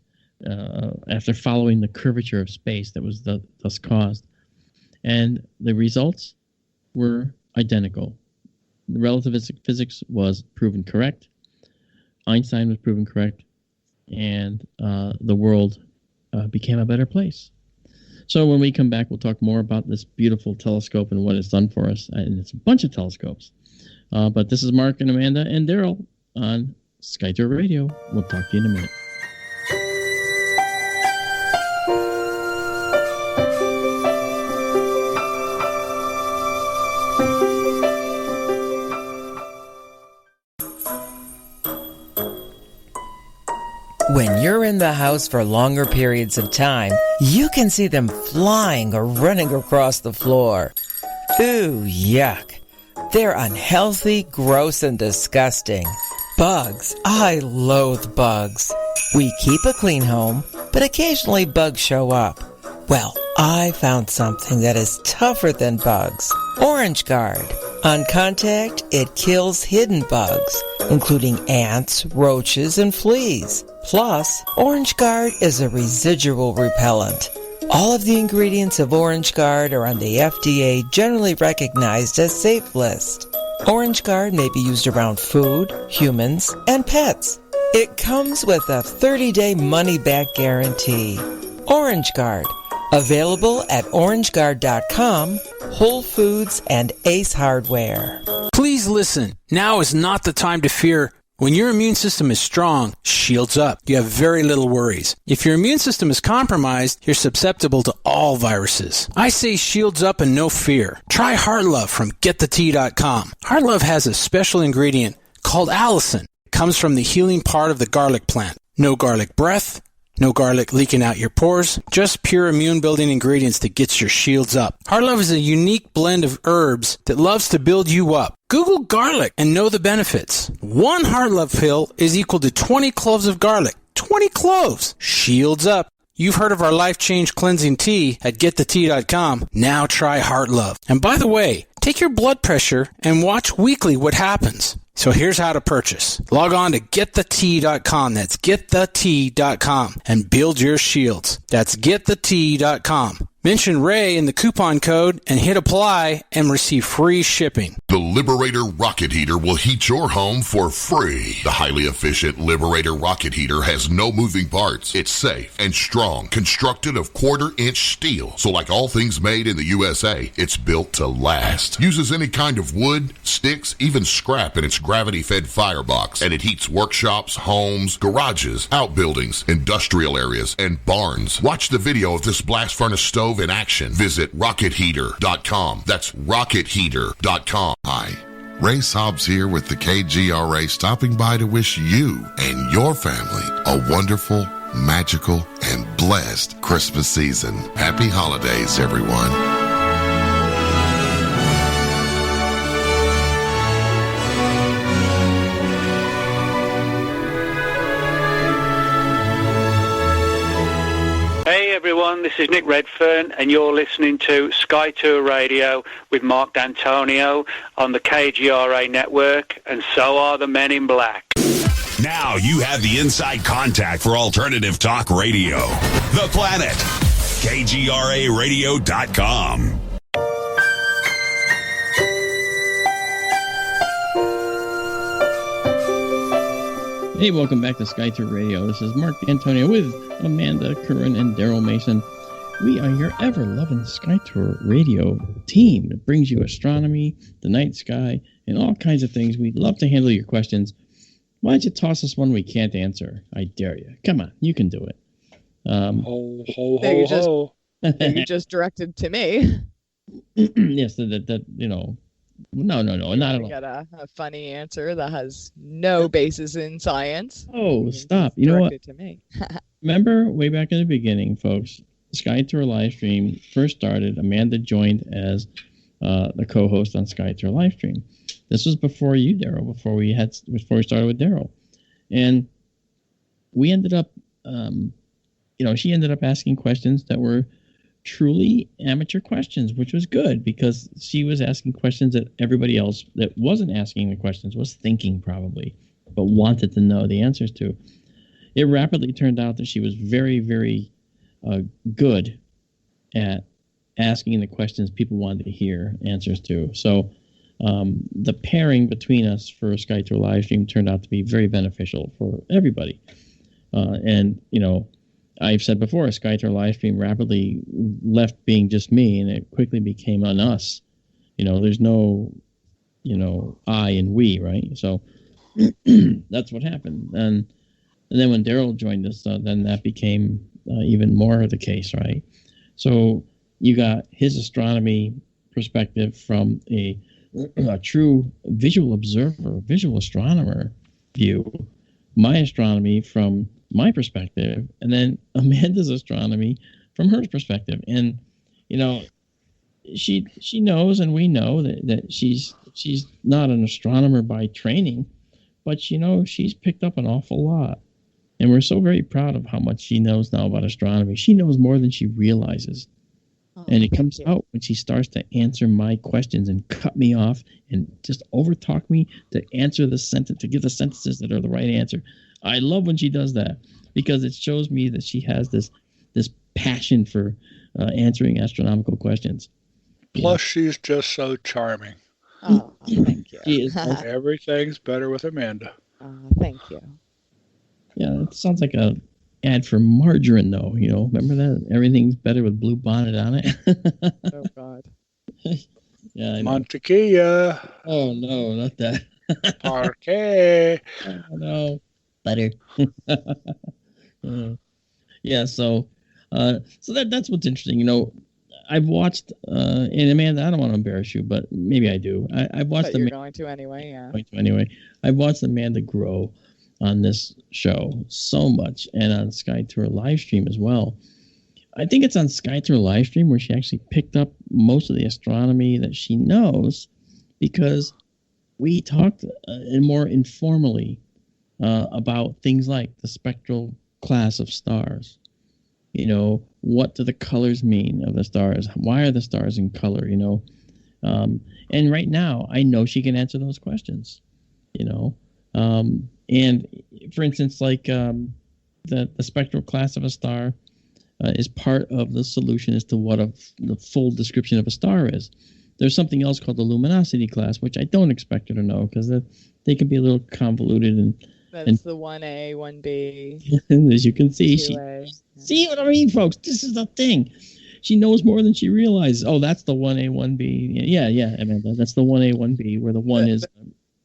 after following the curvature of space that was thus caused. And the results were identical. The relativistic physics was proven correct. Einstein was proven correct, and the world became a better place. So when we come back, we'll talk more about this beautiful telescope and what it's done for us. And it's a bunch of telescopes. But this is Mark and Amanda and Daryl on SkyTour Radio. We'll talk to you in a minute. When you're in the house for longer periods of time, you can see them flying or running across the floor. Ooh, yuck. They're unhealthy, gross, and disgusting. Bugs. I loathe bugs. We keep a clean home, but occasionally bugs show up. Well, I found something that is tougher than bugs. Orange Guard. On contact, it kills hidden bugs, including ants, roaches, and fleas. Plus, Orange Guard is a residual repellent. All of the ingredients of Orange Guard are on the FDA generally recognized as safe list. Orange Guard may be used around food, humans, and pets. It comes with a 30-day money-back guarantee. Orange Guard. Available at orangeguard.com, Whole Foods, and Ace Hardware. Please listen. Now is not the time to fear. When your immune system is strong, shields up. You have very little worries. If your immune system is compromised, you're susceptible to all viruses. I say shields up and no fear. Try Heart Love from GetTheTea.com. Heart Love has a special ingredient called allicin. It comes from the healing part of the garlic plant. No garlic breath. No garlic leaking out your pores, just pure immune-building ingredients that gets your shields up. Heart Love is a unique blend of herbs that loves to build you up. Google garlic and know the benefits. One Heart Love pill is equal to 20 cloves of garlic. 20 cloves! Shields up. You've heard of our Life Change Cleansing Tea at GetTheTea.com. Now try Heart Love. And by the way, take your blood pressure and watch weekly what happens. So here's how to purchase. Log on to GetTheTea.com. That's GetTheTea.com and build your shields. That's GetTheTea.com. Mention Ray in the coupon code and hit apply and receive free shipping. The Liberator Rocket Heater will heat your home for free. The highly efficient Liberator Rocket Heater has no moving parts. It's safe and strong, constructed of quarter-inch steel. So like all things made in the USA, it's built to last. Uses any kind of wood, sticks, even scrap in its gravity-fed firebox. And it heats workshops, homes, garages, outbuildings, industrial areas, and barns. Watch the video of this blast furnace stove in action. Visit RocketHeater.com. That's RocketHeater.com. Hi, Ray Sobbs here with the KGRA, stopping by to wish you and your family a wonderful, magical, and blessed Christmas season. Happy holidays, everyone. Hey everyone, everyone. This is Nick Redfern, and you're listening to Sky Tour Radio with Mark D'Antonio on the KGRA network, and so are the Men in Black. Now you have the inside contact for alternative talk radio. The Planet. KGRAradio.com. Hey, welcome back to Sky Tour Radio. This is Mark D'Antonio with Amanda Curran and Daryl Mason. We are your ever-loving Sky Tour Radio team that brings you astronomy, the night sky, and all kinds of things. We'd love to handle your questions. Why don't you toss us one we can't answer? I dare you. Come on, you can do it. Ho, ho, ho, ho. You just directed to me. Yes, that you know. No, not at all. Got a funny answer that has no basis in science. Oh, stop. You know what? Directed to me. Remember way back in the beginning, folks, Sky Tour Livestream first started. Amanda joined as the co-host on Sky Tour Livestream. This was before you, Daryl, before we started with Daryl. And we ended up, she ended up asking questions that were truly amateur questions, which was good because she was asking questions that everybody else that wasn't asking the questions was thinking probably, but wanted to know the answers to. It rapidly turned out that she was very, very good at asking the questions people wanted to hear answers to. So the pairing between us for Sky Tour Livestream turned out to be very beneficial for everybody. And, I've said before, Sky Tour Livestream rapidly left being just me, and it quickly became on us. There's no, I and we, right? So that's what happened. And then when Daryl joined us, then that became even more the case, right? So you got his astronomy perspective from a true visual observer, visual astronomer view, my astronomy from my perspective, and then Amanda's astronomy from her perspective. And she knows, and we know that she's not an astronomer by training, but she's picked up an awful lot, and we're so very proud of how much she knows now about astronomy. She knows more than she realizes. And it comes out when she starts to answer my questions and cut me off and just overtalk me to answer the sentence, to give the sentences that are the right answer. I love when she does that because it shows me that she has this passion for answering astronomical questions. Plus, she's just so charming. Oh, thank you. She is, Everything's better with Amanda. Thank you. Yeah, it sounds like a ad for margarine, though. Remember that? Everything's better with Blue Bonnet on it. Oh, God. Yeah, I know. Mantequilla. Oh, no, not that. Parquet. Oh, no. Butter. Yeah, so that's what's interesting. I've watched, and Amanda, I don't want to embarrass you, but maybe I do. I've watched But you're going to anyway, yeah. I've watched Amanda grow on this show so much, and on Sky Tour Livestream as well. I think it's on Sky Tour Livestream where she actually picked up most of the astronomy that she knows, because we talked more informally about things like the spectral class of stars. What do the colors mean of the stars? Why are the stars in color? And right now, I know she can answer those questions. And for instance, like the spectral class of a star is part of the solution as to what the full description of a star is. There's something else called the luminosity class, which I don't expect her to know because they can be a little convoluted. That's the 1A, 1B. And as you can see, 2A. See what I mean, folks? This is the thing. She knows more than she realizes. Oh, that's the 1A, 1B. Yeah, Amanda. That's the 1A, 1B, where the 1 is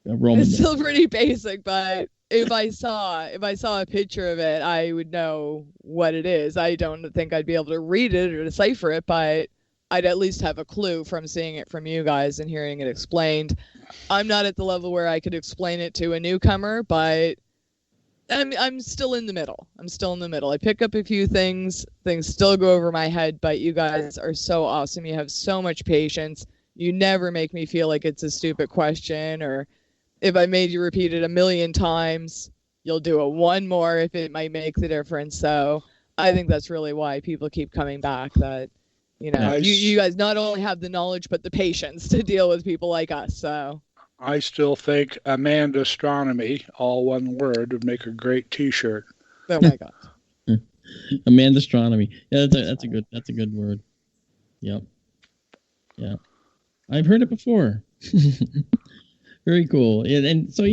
a Roman. It's still pretty basic, but if I saw a picture of it, I would know what it is. I don't think I'd be able to read it or decipher it, but I'd at least have a clue from seeing it from you guys and hearing it explained. I'm not at the level where I could explain it to a newcomer, but I'm still in the middle. I pick up a few things still go over my head, but you guys are so awesome. You have so much patience. You never make me feel like it's a stupid question, or if I made you repeat it 1,000,000 times, you'll do it one more if it might make the difference. So I think that's really why people keep coming back. That you guys not only have the knowledge but the patience to deal with people like us. So I still think Amanda Astronomy, all one word, would make a great T-shirt. Oh my God. Amanda Astronomy. Yeah, that's a good word. Yep. Yeah. I've heard it before. Very cool. And so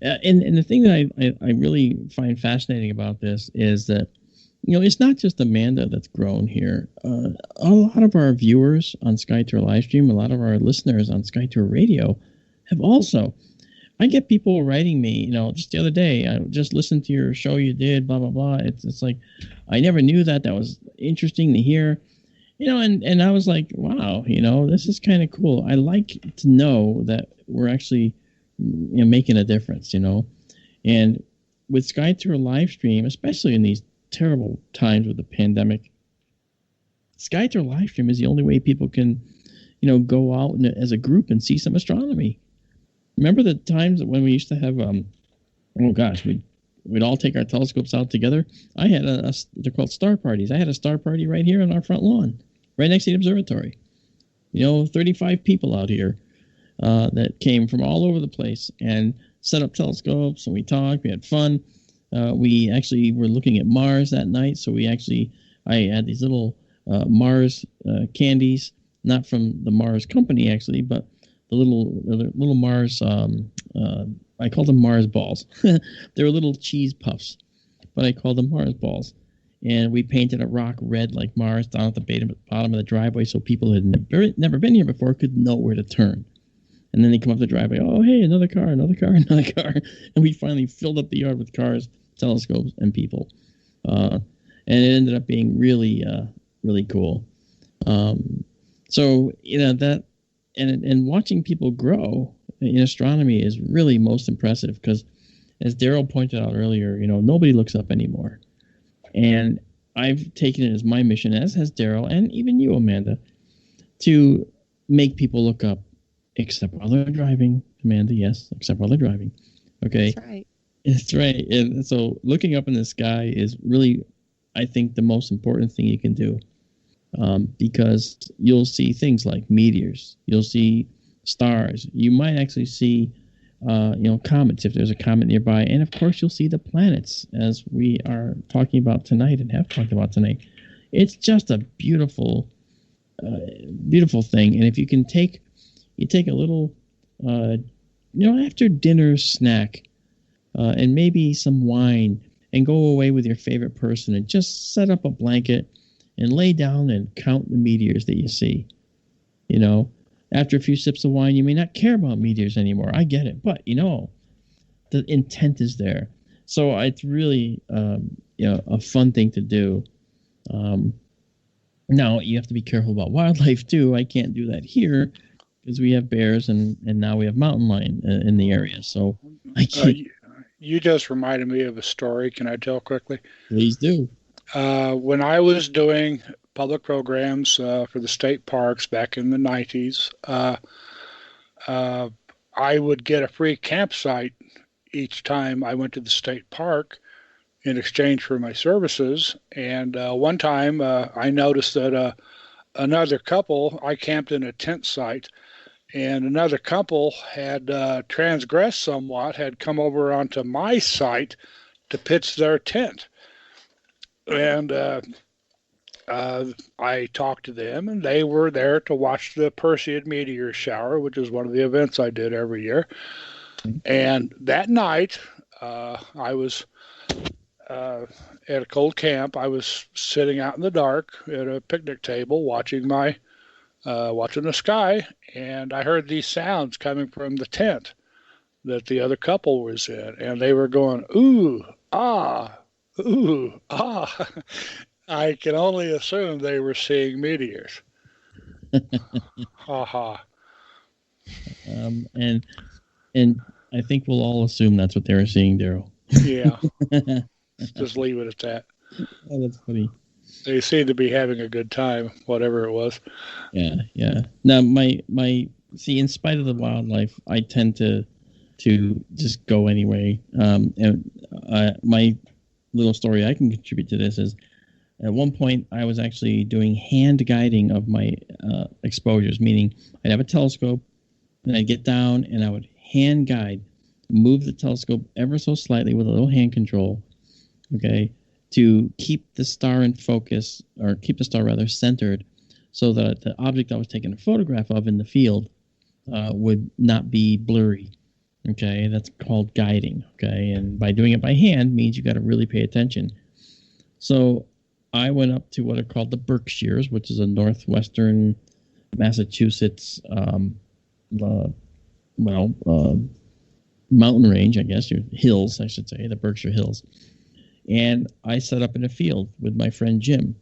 and the thing that I really find fascinating about this is that, it's not just Amanda that's grown here. A lot of our viewers on SkyTour Livestream, a lot of our listeners on SkyTour Radio have also. I get people writing me, just the other day, I just listened to your show you did, blah, blah, blah. It's like, I never knew that. That was interesting to hear. And I was like, wow, this is kind of cool. I like to know that we're actually making a difference, And with SkyTour Livestream, especially in these terrible times with the pandemic, SkyTour Livestream is the only way people can, go out as a group and see some astronomy. Remember the times when we used to have, we'd all take our telescopes out together. I had they're called star parties. I had a star party right here on our front lawn, right next to the observatory. 35 people out here that came from all over the place and set up telescopes, and we talked, we had fun. We actually were looking at Mars that night, so I had these little Mars candies, not from the Mars company actually, but the little Mars, I called them Mars balls. They were little cheese puffs, but I called them Mars balls. And we painted a rock red like Mars down at the bottom of the driveway so people who had never been here before could know where to turn. And then they come up the driveway, oh, hey, another car. And we finally filled up the yard with cars, telescopes, and people. And it ended up being really, really cool. So, that, and watching people grow in astronomy is really most impressive because, as Daryl pointed out earlier, nobody looks up anymore. And I've taken it as my mission, as has Daryl, and even you, Amanda, to make people look up, except while they're driving. Amanda, yes, except while they're driving. Okay. That's right. That's right. And so looking up in the sky is really, I think, the most important thing you can do. Because you'll see things like meteors, you'll see stars, you might actually see, comets if there's a comet nearby, and of course you'll see the planets as we are talking about tonight and have talked about tonight. It's just a beautiful, beautiful thing, and if you can take a little, after dinner snack, and maybe some wine, and go away with your favorite person and just set up a blanket and lay down and count the meteors that you see. After a few sips of wine, you may not care about meteors anymore. I get it. But, the intent is there. So it's really, a fun thing to do. Now, you have to be careful about wildlife, too. I can't do that here because we have bears and now we have mountain lion in the area. So I can't. You just reminded me of a story. Can I tell quickly? Please do. When I was doing public programs for the state parks back in the 90s, I would get a free campsite each time I went to the state park in exchange for my services. And one time I noticed that another couple, I camped in a tent site, and another couple had transgressed somewhat, had come over onto my site to pitch their tent. And I talked to them, and they were there to watch the Perseid meteor shower, which is one of the events I did every year. And that night, I was at a cold camp. I was sitting out in the dark at a picnic table watching the sky, and I heard these sounds coming from the tent that the other couple was in, and they were going, ooh, ah. Ooh, ah. I can only assume they were seeing meteors. Ha ha. And I think we'll all assume that's what they were seeing, Daryl. Yeah. Just leave it at that. Oh, that's funny. They seem to be having a good time, whatever it was. Yeah, yeah. Now, see, in spite of the wildlife, I tend to just go anyway. And little story I can contribute to this is at one point I was actually doing hand guiding of my exposures, meaning I'd have a telescope and I'd get down and I would hand guide, move the telescope ever so slightly with a little hand control, okay, to keep the star in focus, or keep the star rather centered, so that the object I was taking a photograph of in the field would not be blurry. Okay, that's called guiding. Okay, and by doing it by hand means you got to really pay attention. So I went up to what are called the Berkshires, which is a northwestern Massachusetts, mountain range, I guess, or hills, I should say, the Berkshire Hills. And I set up in a field with my friend Jim.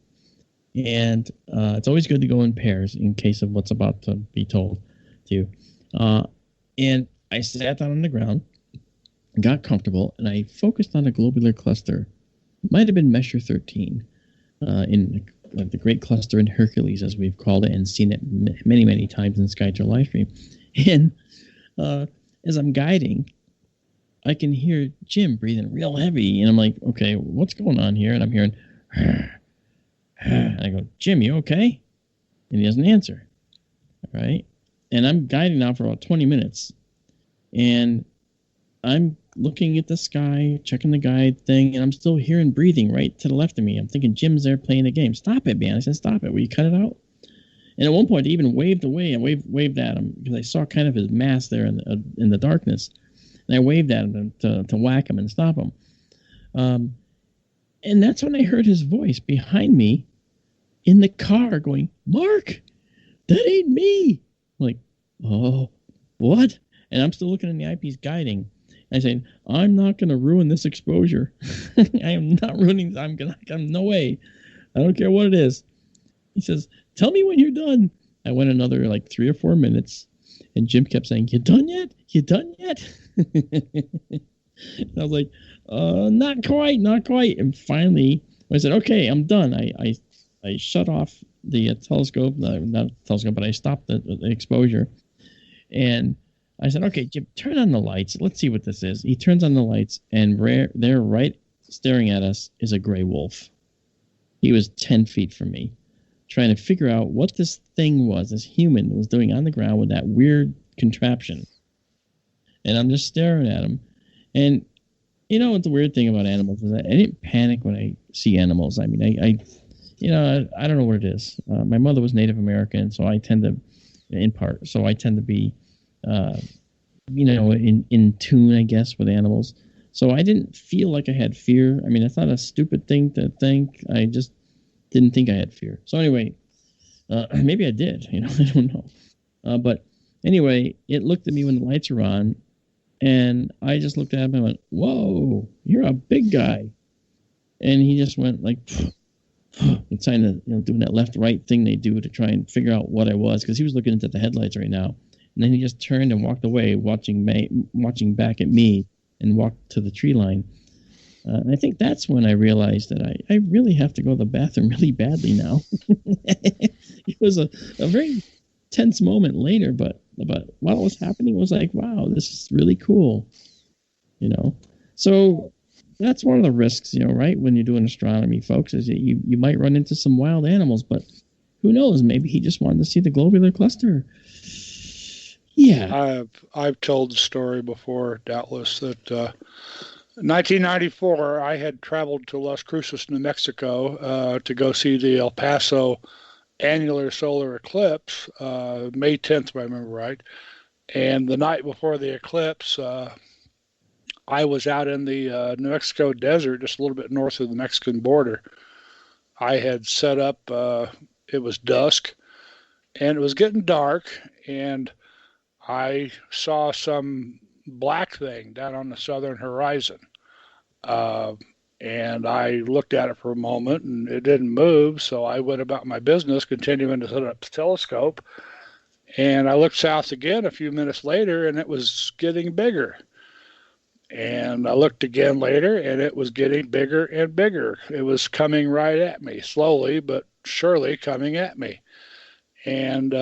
And it's always good to go in pairs in case of what's about to be told to you. And I sat down on the ground, got comfortable, and I focused on a globular cluster. It might have been Messier 13, in the Great Cluster in Hercules, as we've called it, and seen it many, many times in SkyTour Livestream. And as I'm guiding, I can hear Jim breathing real heavy, and I'm like, okay, what's going on here? And I'm hearing, and I go, Jim, you okay? And he doesn't answer. All right. And I'm guiding now for about 20 minutes. And I'm looking at the sky, checking the guide thing, and I'm still hearing breathing right to the left of me. I'm thinking Jim's there playing the game. Stop it, man. I said, stop it. Will you cut it out? And at one point, he even waved away. I waved at him because I saw kind of his mask there in the darkness. And I waved at him to whack him and stop him. And that's when I heard his voice behind me in the car going, Mark, that ain't me. I'm like, oh, what? And I'm still looking in the eyepiece guiding. I say, I'm not going to ruin this exposure. I am not ruining. I'm no way. I don't care what it is. He says, tell me when you're done. I went another like 3 or 4 minutes. And Jim kept saying, you done yet? You done yet? I was like, not quite. And finally, I said, okay, I'm done. I shut off the telescope, not telescope, but I stopped the exposure. And I said, okay, Jim, turn on the lights. Let's see what this is. He turns on the lights, and there, right staring at us, is a gray wolf. He was 10 feet from me, trying to figure out what this thing was, this human was doing on the ground with that weird contraption. And I'm just staring at him. And you know what the weird thing about animals is that I didn't panic when I see animals. I mean, I don't know what it is. My mother was Native American, so I tend to, in part, be, in tune, I guess, with animals. So I didn't feel like I had fear. I mean, it's not a stupid thing to think. I just didn't think I had fear. So anyway, maybe I did. I don't know. But anyway, it looked at me when the lights were on, and I just looked at him and went, "Whoa, you're a big guy." And he just went like, and kind of doing that left-right thing they do to try and figure out what I was, because he was looking into the headlights right now. And then he just turned and walked away, watching back at me, and walked to the tree line. And I think that's when I realized that I really have to go to the bathroom really badly now. It was a very tense moment later, but while it was happening, it was like, wow, this is really cool. So that's one of the risks, right? When you're doing astronomy, folks, is that you might run into some wild animals, but who knows? Maybe he just wanted to see the globular cluster. Yeah. I've told the story before, doubtless, that 1994, I had traveled to Las Cruces, New Mexico, to go see the El Paso annular solar eclipse, May 10th, if I remember right. And the night before the eclipse, I was out in the New Mexico desert, just a little bit north of the Mexican border. I had set up, it was dusk, and it was getting dark, and I saw some black thing down on the southern horizon. And I looked at it for a moment, and it didn't move, so I went about my business, continuing to set up the telescope. And I looked south again a few minutes later, and it was getting bigger. And I looked again later, and it was getting bigger and bigger. It was coming right at me, slowly but surely coming at me. And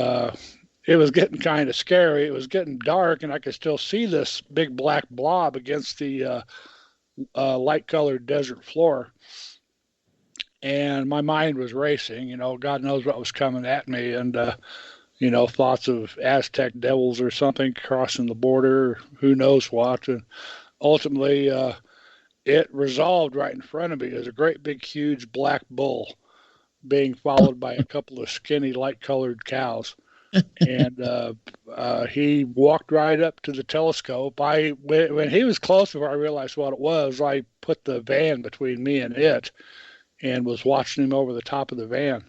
it was getting kind of scary. It was getting dark, and I could still see this big black blob against the light-colored desert floor. And my mind was racing, God knows what was coming at me. And, thoughts of Aztec devils or something crossing the border, who knows what. And ultimately, it resolved right in front of me as a great big, huge black bull being followed by a couple of skinny, light-colored cows. And he walked right up to the telescope. When he was close before I realized what it was, I put the van between me and it and was watching him over the top of the van.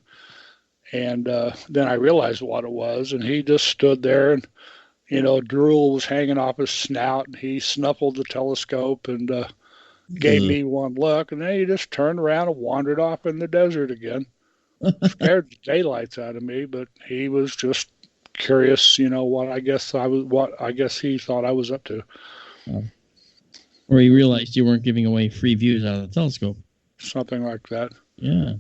And then I realized what it was, and he just stood there, and, drool was hanging off his snout, and he snuffled the telescope and gave me one look, and then he just turned around and wandered off in the desert again. Scared the daylights out of me, but he was just curious, what I guess he thought I was up to. Or he realized you weren't giving away free views out of the telescope. Something like that. Yeah.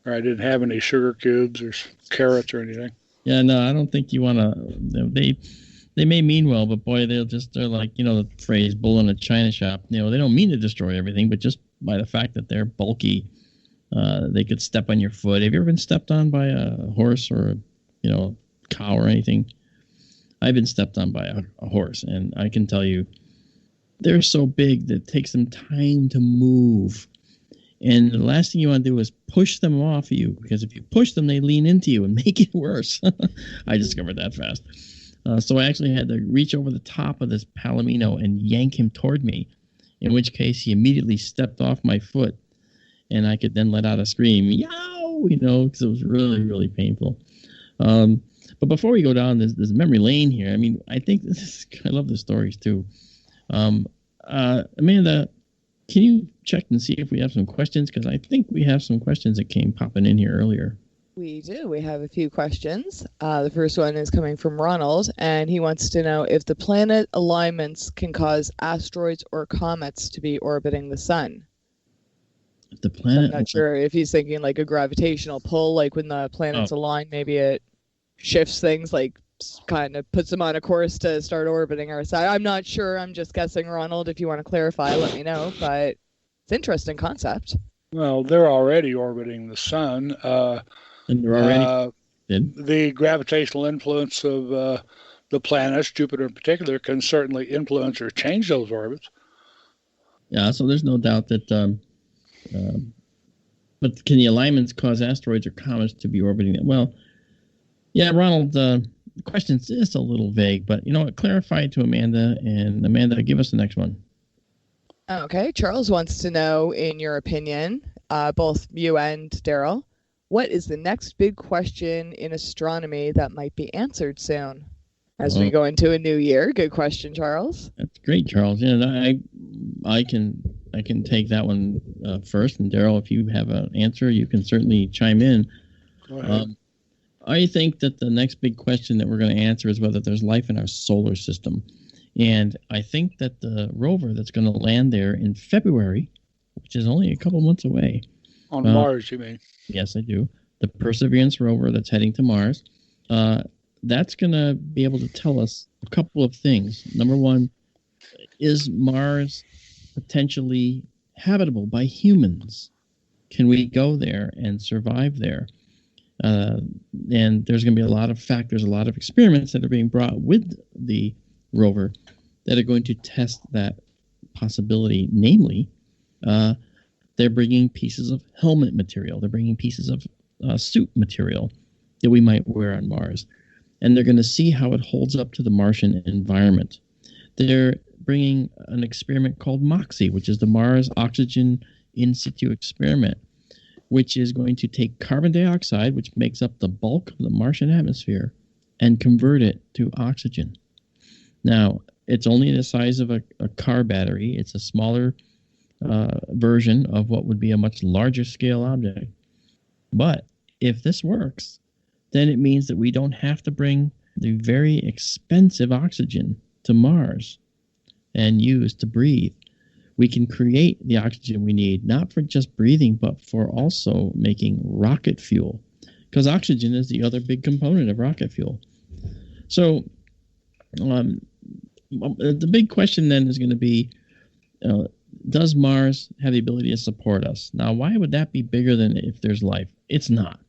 Or I didn't have any sugar cubes or carrots or anything. Yeah, no, I don't think you want to. They may mean well, but boy, they're like, the phrase "bull in a china shop." They don't mean to destroy everything, but just by the fact that they're bulky, they could step on your foot. Have you ever been stepped on by a horse or a cow or anything? I've been stepped on by a horse, and I can tell you, they're so big that it takes them time to move. And the last thing you want to do is push them off of you, because if you push them, they lean into you and make it worse. I discovered that fast. So I actually had to reach over the top of this Palomino and yank him toward me, in which case he immediately stepped off my foot, and I could then let out a scream, yow, because it was really, really painful. But before we go down this memory lane here, I think I love the stories too. Amanda, can you check and see if we have some questions? Because I think we have some questions that came popping in here earlier. We do. We have a few questions. The first one is coming from Ronald, and he wants to know if the planet alignments can cause asteroids or comets to be orbiting the sun. The planet. I'm not sure if he's thinking like a gravitational pull, like when the planets align, maybe it shifts things, like kind of puts them on a course to start orbiting our side. I'm not sure. I'm just guessing, Ronald. If you want to clarify, let me know. But it's an interesting concept. Well, they're already orbiting the sun. And they're already the gravitational influence of the planets, Jupiter in particular, can certainly influence or change those orbits. Yeah, so there's no doubt that. But can the alignments cause asteroids or comets to be orbiting them? Well, yeah, Ronald. The question's just a little vague, but clarify it to Amanda, and Amanda, give us the next one. Okay, Charles wants to know, in your opinion, both you and Daryl, what is the next big question in astronomy that might be answered soon as we go into a new year? Good question, Charles. That's great, Charles. Yeah, I can take that one first, and Daryl, if you have an answer, you can certainly chime in. Go ahead. I think that the next big question that we're going to answer is whether there's life in our solar system. And I think that the rover that's going to land there in February, which is only a couple months away. On Mars, you mean? Yes, I do. The Perseverance rover that's heading to Mars, that's going to be able to tell us a couple of things. Number one, is Mars potentially habitable by humans? Can we go there and survive there? And there's going to be a lot of factors, a lot of experiments that are being brought with the rover that are going to test that possibility. Namely, they're bringing pieces of helmet material. They're bringing pieces of suit material that we might wear on Mars. And they're going to see how it holds up to the Martian environment. They're bringing an experiment called MOXIE, which is the Mars Oxygen In Situ Experiment, which is going to take carbon dioxide, which makes up the bulk of the Martian atmosphere, and convert it to oxygen. Now, it's only the size of a car battery. It's a smaller version of what would be a much larger scale object. But if this works, then it means that we don't have to bring the very expensive oxygen to Mars and use to breathe. We can create the oxygen we need, not for just breathing, but for also making rocket fuel, because oxygen is the other big component of rocket fuel. So the big question then is going to be, does Mars have the ability to support us? Now, why would that be bigger than if there's life? It's not.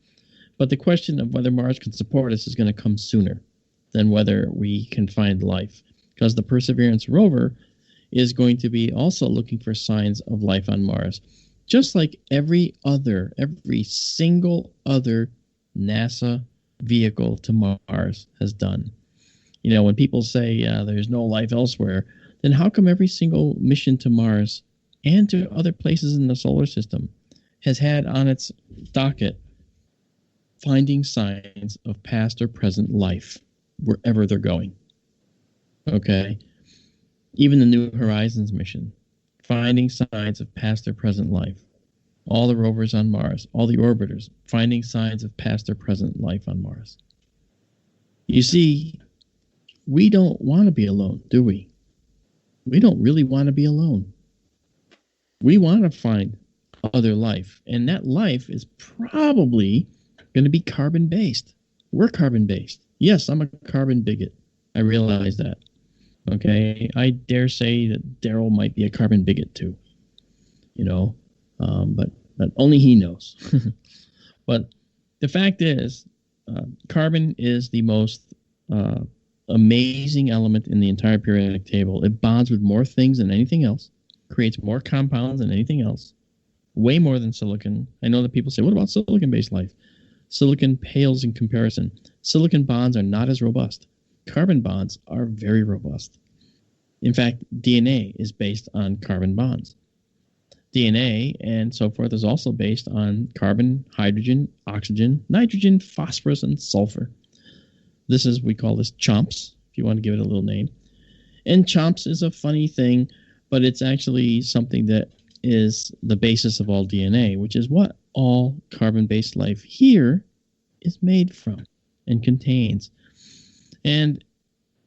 But the question of whether Mars can support us is going to come sooner than whether we can find life, because the Perseverance rover is going to be also looking for signs of life on Mars, just like every single other NASA vehicle to Mars has done. You know, when people say there's no life elsewhere, then how come every single mission to Mars and to other places in the solar system has had on its docket finding signs of past or present life wherever they're going? Okay? Even the New Horizons mission, finding signs of past or present life. All the rovers on Mars, all the orbiters, finding signs of past or present life on Mars. You see, we don't want to be alone, do we? We don't really want to be alone. We want to find other life, and that life is probably going to be carbon-based. We're carbon-based. Yes, I'm a carbon bigot. I realize that. Okay, I dare say that Daryl might be a carbon bigot too. You know, but only he knows. But the fact is, carbon is the most amazing element in the entire periodic table. It bonds with more things than anything else, creates more compounds than anything else, way more than silicon. I know that people say, what about silicon-based life? Silicon pales in comparison. Silicon bonds are not as robust. Carbon bonds are very robust. In fact, DNA is based on carbon bonds. DNA and so forth is also based on carbon, hydrogen, oxygen, nitrogen, phosphorus, and sulfur. We call this CHOMPS, if you want to give it a little name. And CHOMPS is a funny thing, but it's actually something that is the basis of all DNA, which is what all carbon-based life here is made from and contains. And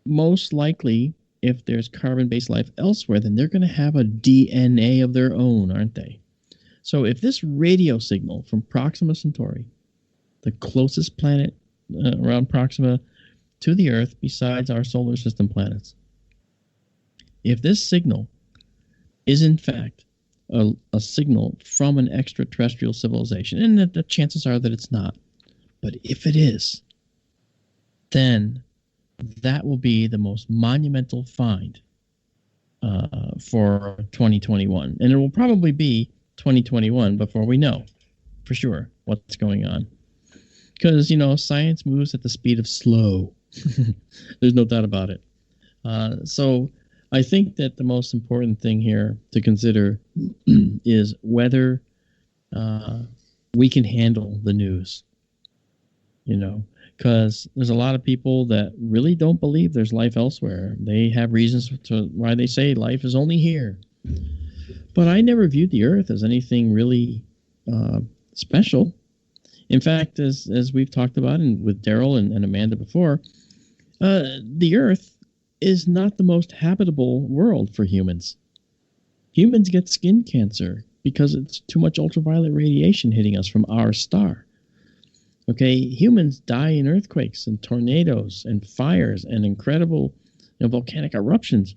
most likely, if there's carbon-based life elsewhere, then they're going to have a DNA of their own, aren't they? So if this radio signal from Proxima Centauri, the closest planet around Proxima to the Earth besides our solar system planets, if this signal is in fact a signal from an extraterrestrial civilization, and the chances are that it's not, but if it is, then that will be the most monumental find for 2021. And it will probably be 2021 before we know for sure what's going on. Because, you know, science moves at the speed of slow. There's no doubt about it. So I think that the most important thing here to consider is whether we can handle the news. You know, because there's a lot of people that really don't believe there's life elsewhere. They have reasons to why they say life is only here. But I never viewed the Earth as anything really special. In fact, as we've talked about and with Daryl and Amanda before, the Earth is not the most habitable world for humans. Humans get skin cancer because it's too much ultraviolet radiation hitting us from our star. Okay, humans die in earthquakes and tornadoes and fires and incredible volcanic eruptions.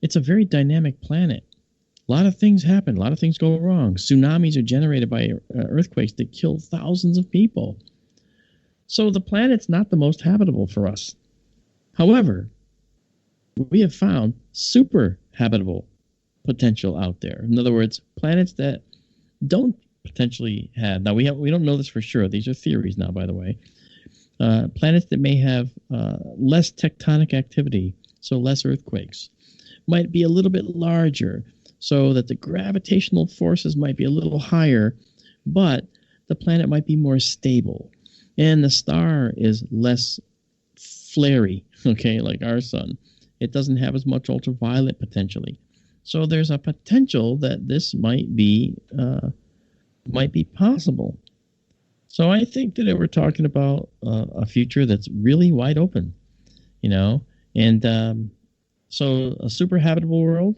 It's a very dynamic planet. A lot of things happen. A lot of things go wrong. Tsunamis are generated by earthquakes that kill thousands of people. So the planet's not the most habitable for us. However, we have found super habitable potential out there. In other words, planets that don't potentially have, now we don't know this for sure, these are theories now, by the way, planets that may have less tectonic activity, so less earthquakes, might be a little bit larger, so that the gravitational forces might be a little higher, but the planet might be more stable, and the star is less flary, okay, like our sun. It doesn't have as much ultraviolet potentially. So there's a potential that this might be possible. So I think that we're talking about a future that's really wide open, you know, and so a super habitable world,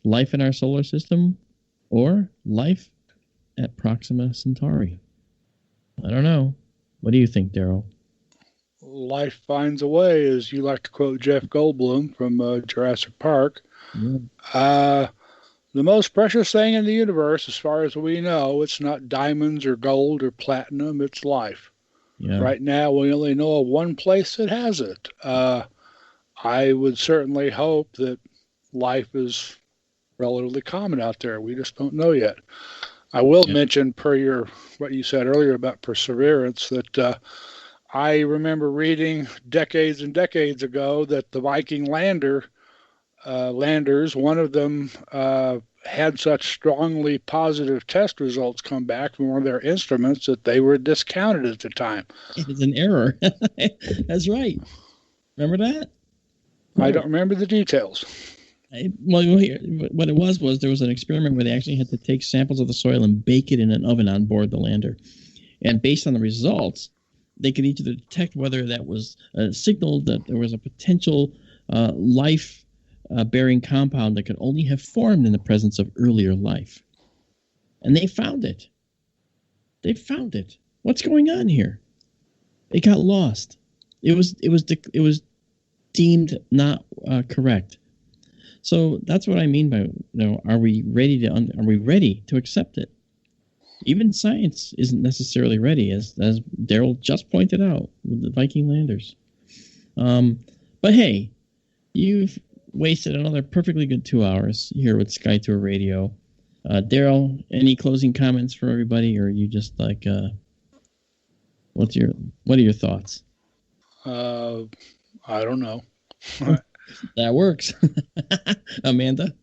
life in our solar system, or life at Proxima Centauri. I don't know. What do you think, Daryl? Life finds a way, as you like to quote Jeff Goldblum from Jurassic Park. Yeah. the most precious thing in the universe, as far as we know, it's not diamonds or gold or platinum, it's life. Yeah. Right now, we only know of one place that has it. I would certainly hope that life is relatively common out there. We just don't know yet. I will mention, per what you said earlier about perseverance, that I remember reading decades and decades ago that the Viking landers, one of them had such strongly positive test results come back from one of their instruments that they were discounted at the time. It was an error. That's right. Remember that? I don't remember the details. What it was there was an experiment where they actually had to take samples of the soil and bake it in an oven on board the lander. And based on the results, they could either detect whether that was a signal that there was a potential life-bearing compound that could only have formed in the presence of earlier life. And they found it. They found it. What's going on here? It got lost. It was deemed not correct. So that's what I mean by, are we ready to accept it? Even science isn't necessarily ready, as Daryl just pointed out with the Viking landers. But hey, you've wasted another perfectly good 2 hours here with Sky Tour Radio. Daryl, any closing comments for everybody, or are you just like, what are your thoughts? I don't know. That works. Amanda?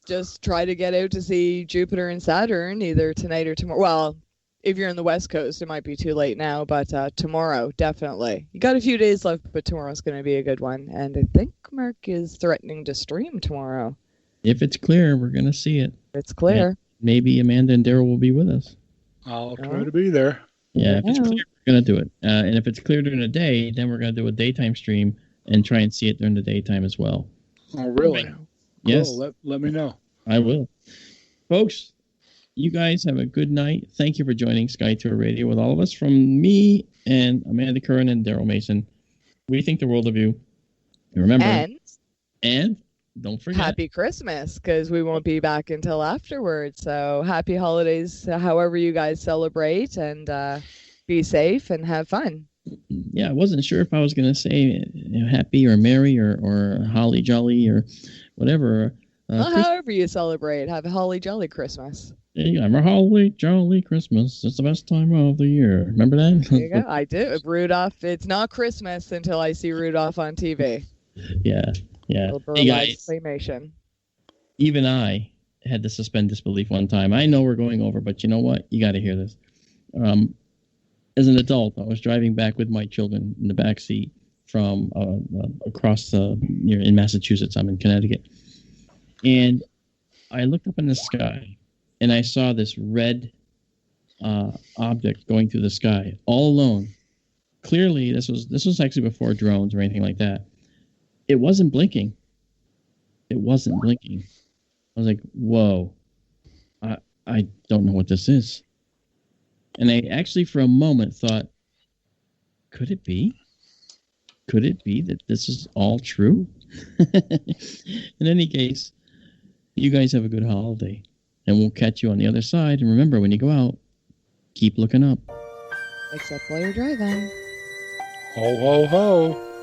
Just try to get out to see Jupiter and Saturn either tonight or tomorrow. Well, if you're in the West Coast, it might be too late now, but tomorrow, definitely. You got a few days left, but tomorrow's going to be a good one. And I think Mark is threatening to stream tomorrow. If it's clear, we're going to see it. It's clear. And maybe Amanda and Daryl will be with us. I'll try to be there. Yeah, if it's clear, we're going to do it. And if it's clear during the day, then we're going to do a daytime stream and try and see it during the daytime as well. Oh, really? Right. Yes. Cool. Let me know. I will. Folks, you guys have a good night. Thank you for joining Sky Tour Radio with all of us. From me and Amanda Curran and Daryl Mason, we think the world of you. And remember, and don't forget. Happy Christmas, because we won't be back until afterwards. So happy holidays, however you guys celebrate, and be safe and have fun. Yeah, I wasn't sure if I was going to say happy or merry or holly jolly or whatever. However you celebrate, have a holly jolly Christmas. Yeah, a holly jolly Christmas. It's the best time of the year. Remember that? There you go. I do. Rudolph. It's not Christmas until I see Rudolph on TV. Yeah. Hey guys, claymation. Even I had to suspend disbelief one time. I know we're going over, but you know what? You got to hear this. As an adult, I was driving back with my children in the back seat from across in Massachusetts. I'm in Connecticut, and I looked up in the sky, and I saw this red object going through the sky all alone. Clearly, this was actually before drones or anything like that. It wasn't blinking. I was like, whoa, I don't know what this is. And I actually, for a moment, thought, could it be? Could it be that this is all true? In any case, you guys have a good holiday. And we'll catch you on the other side. And remember, when you go out, keep looking up. Except while you're driving. Ho, ho, ho.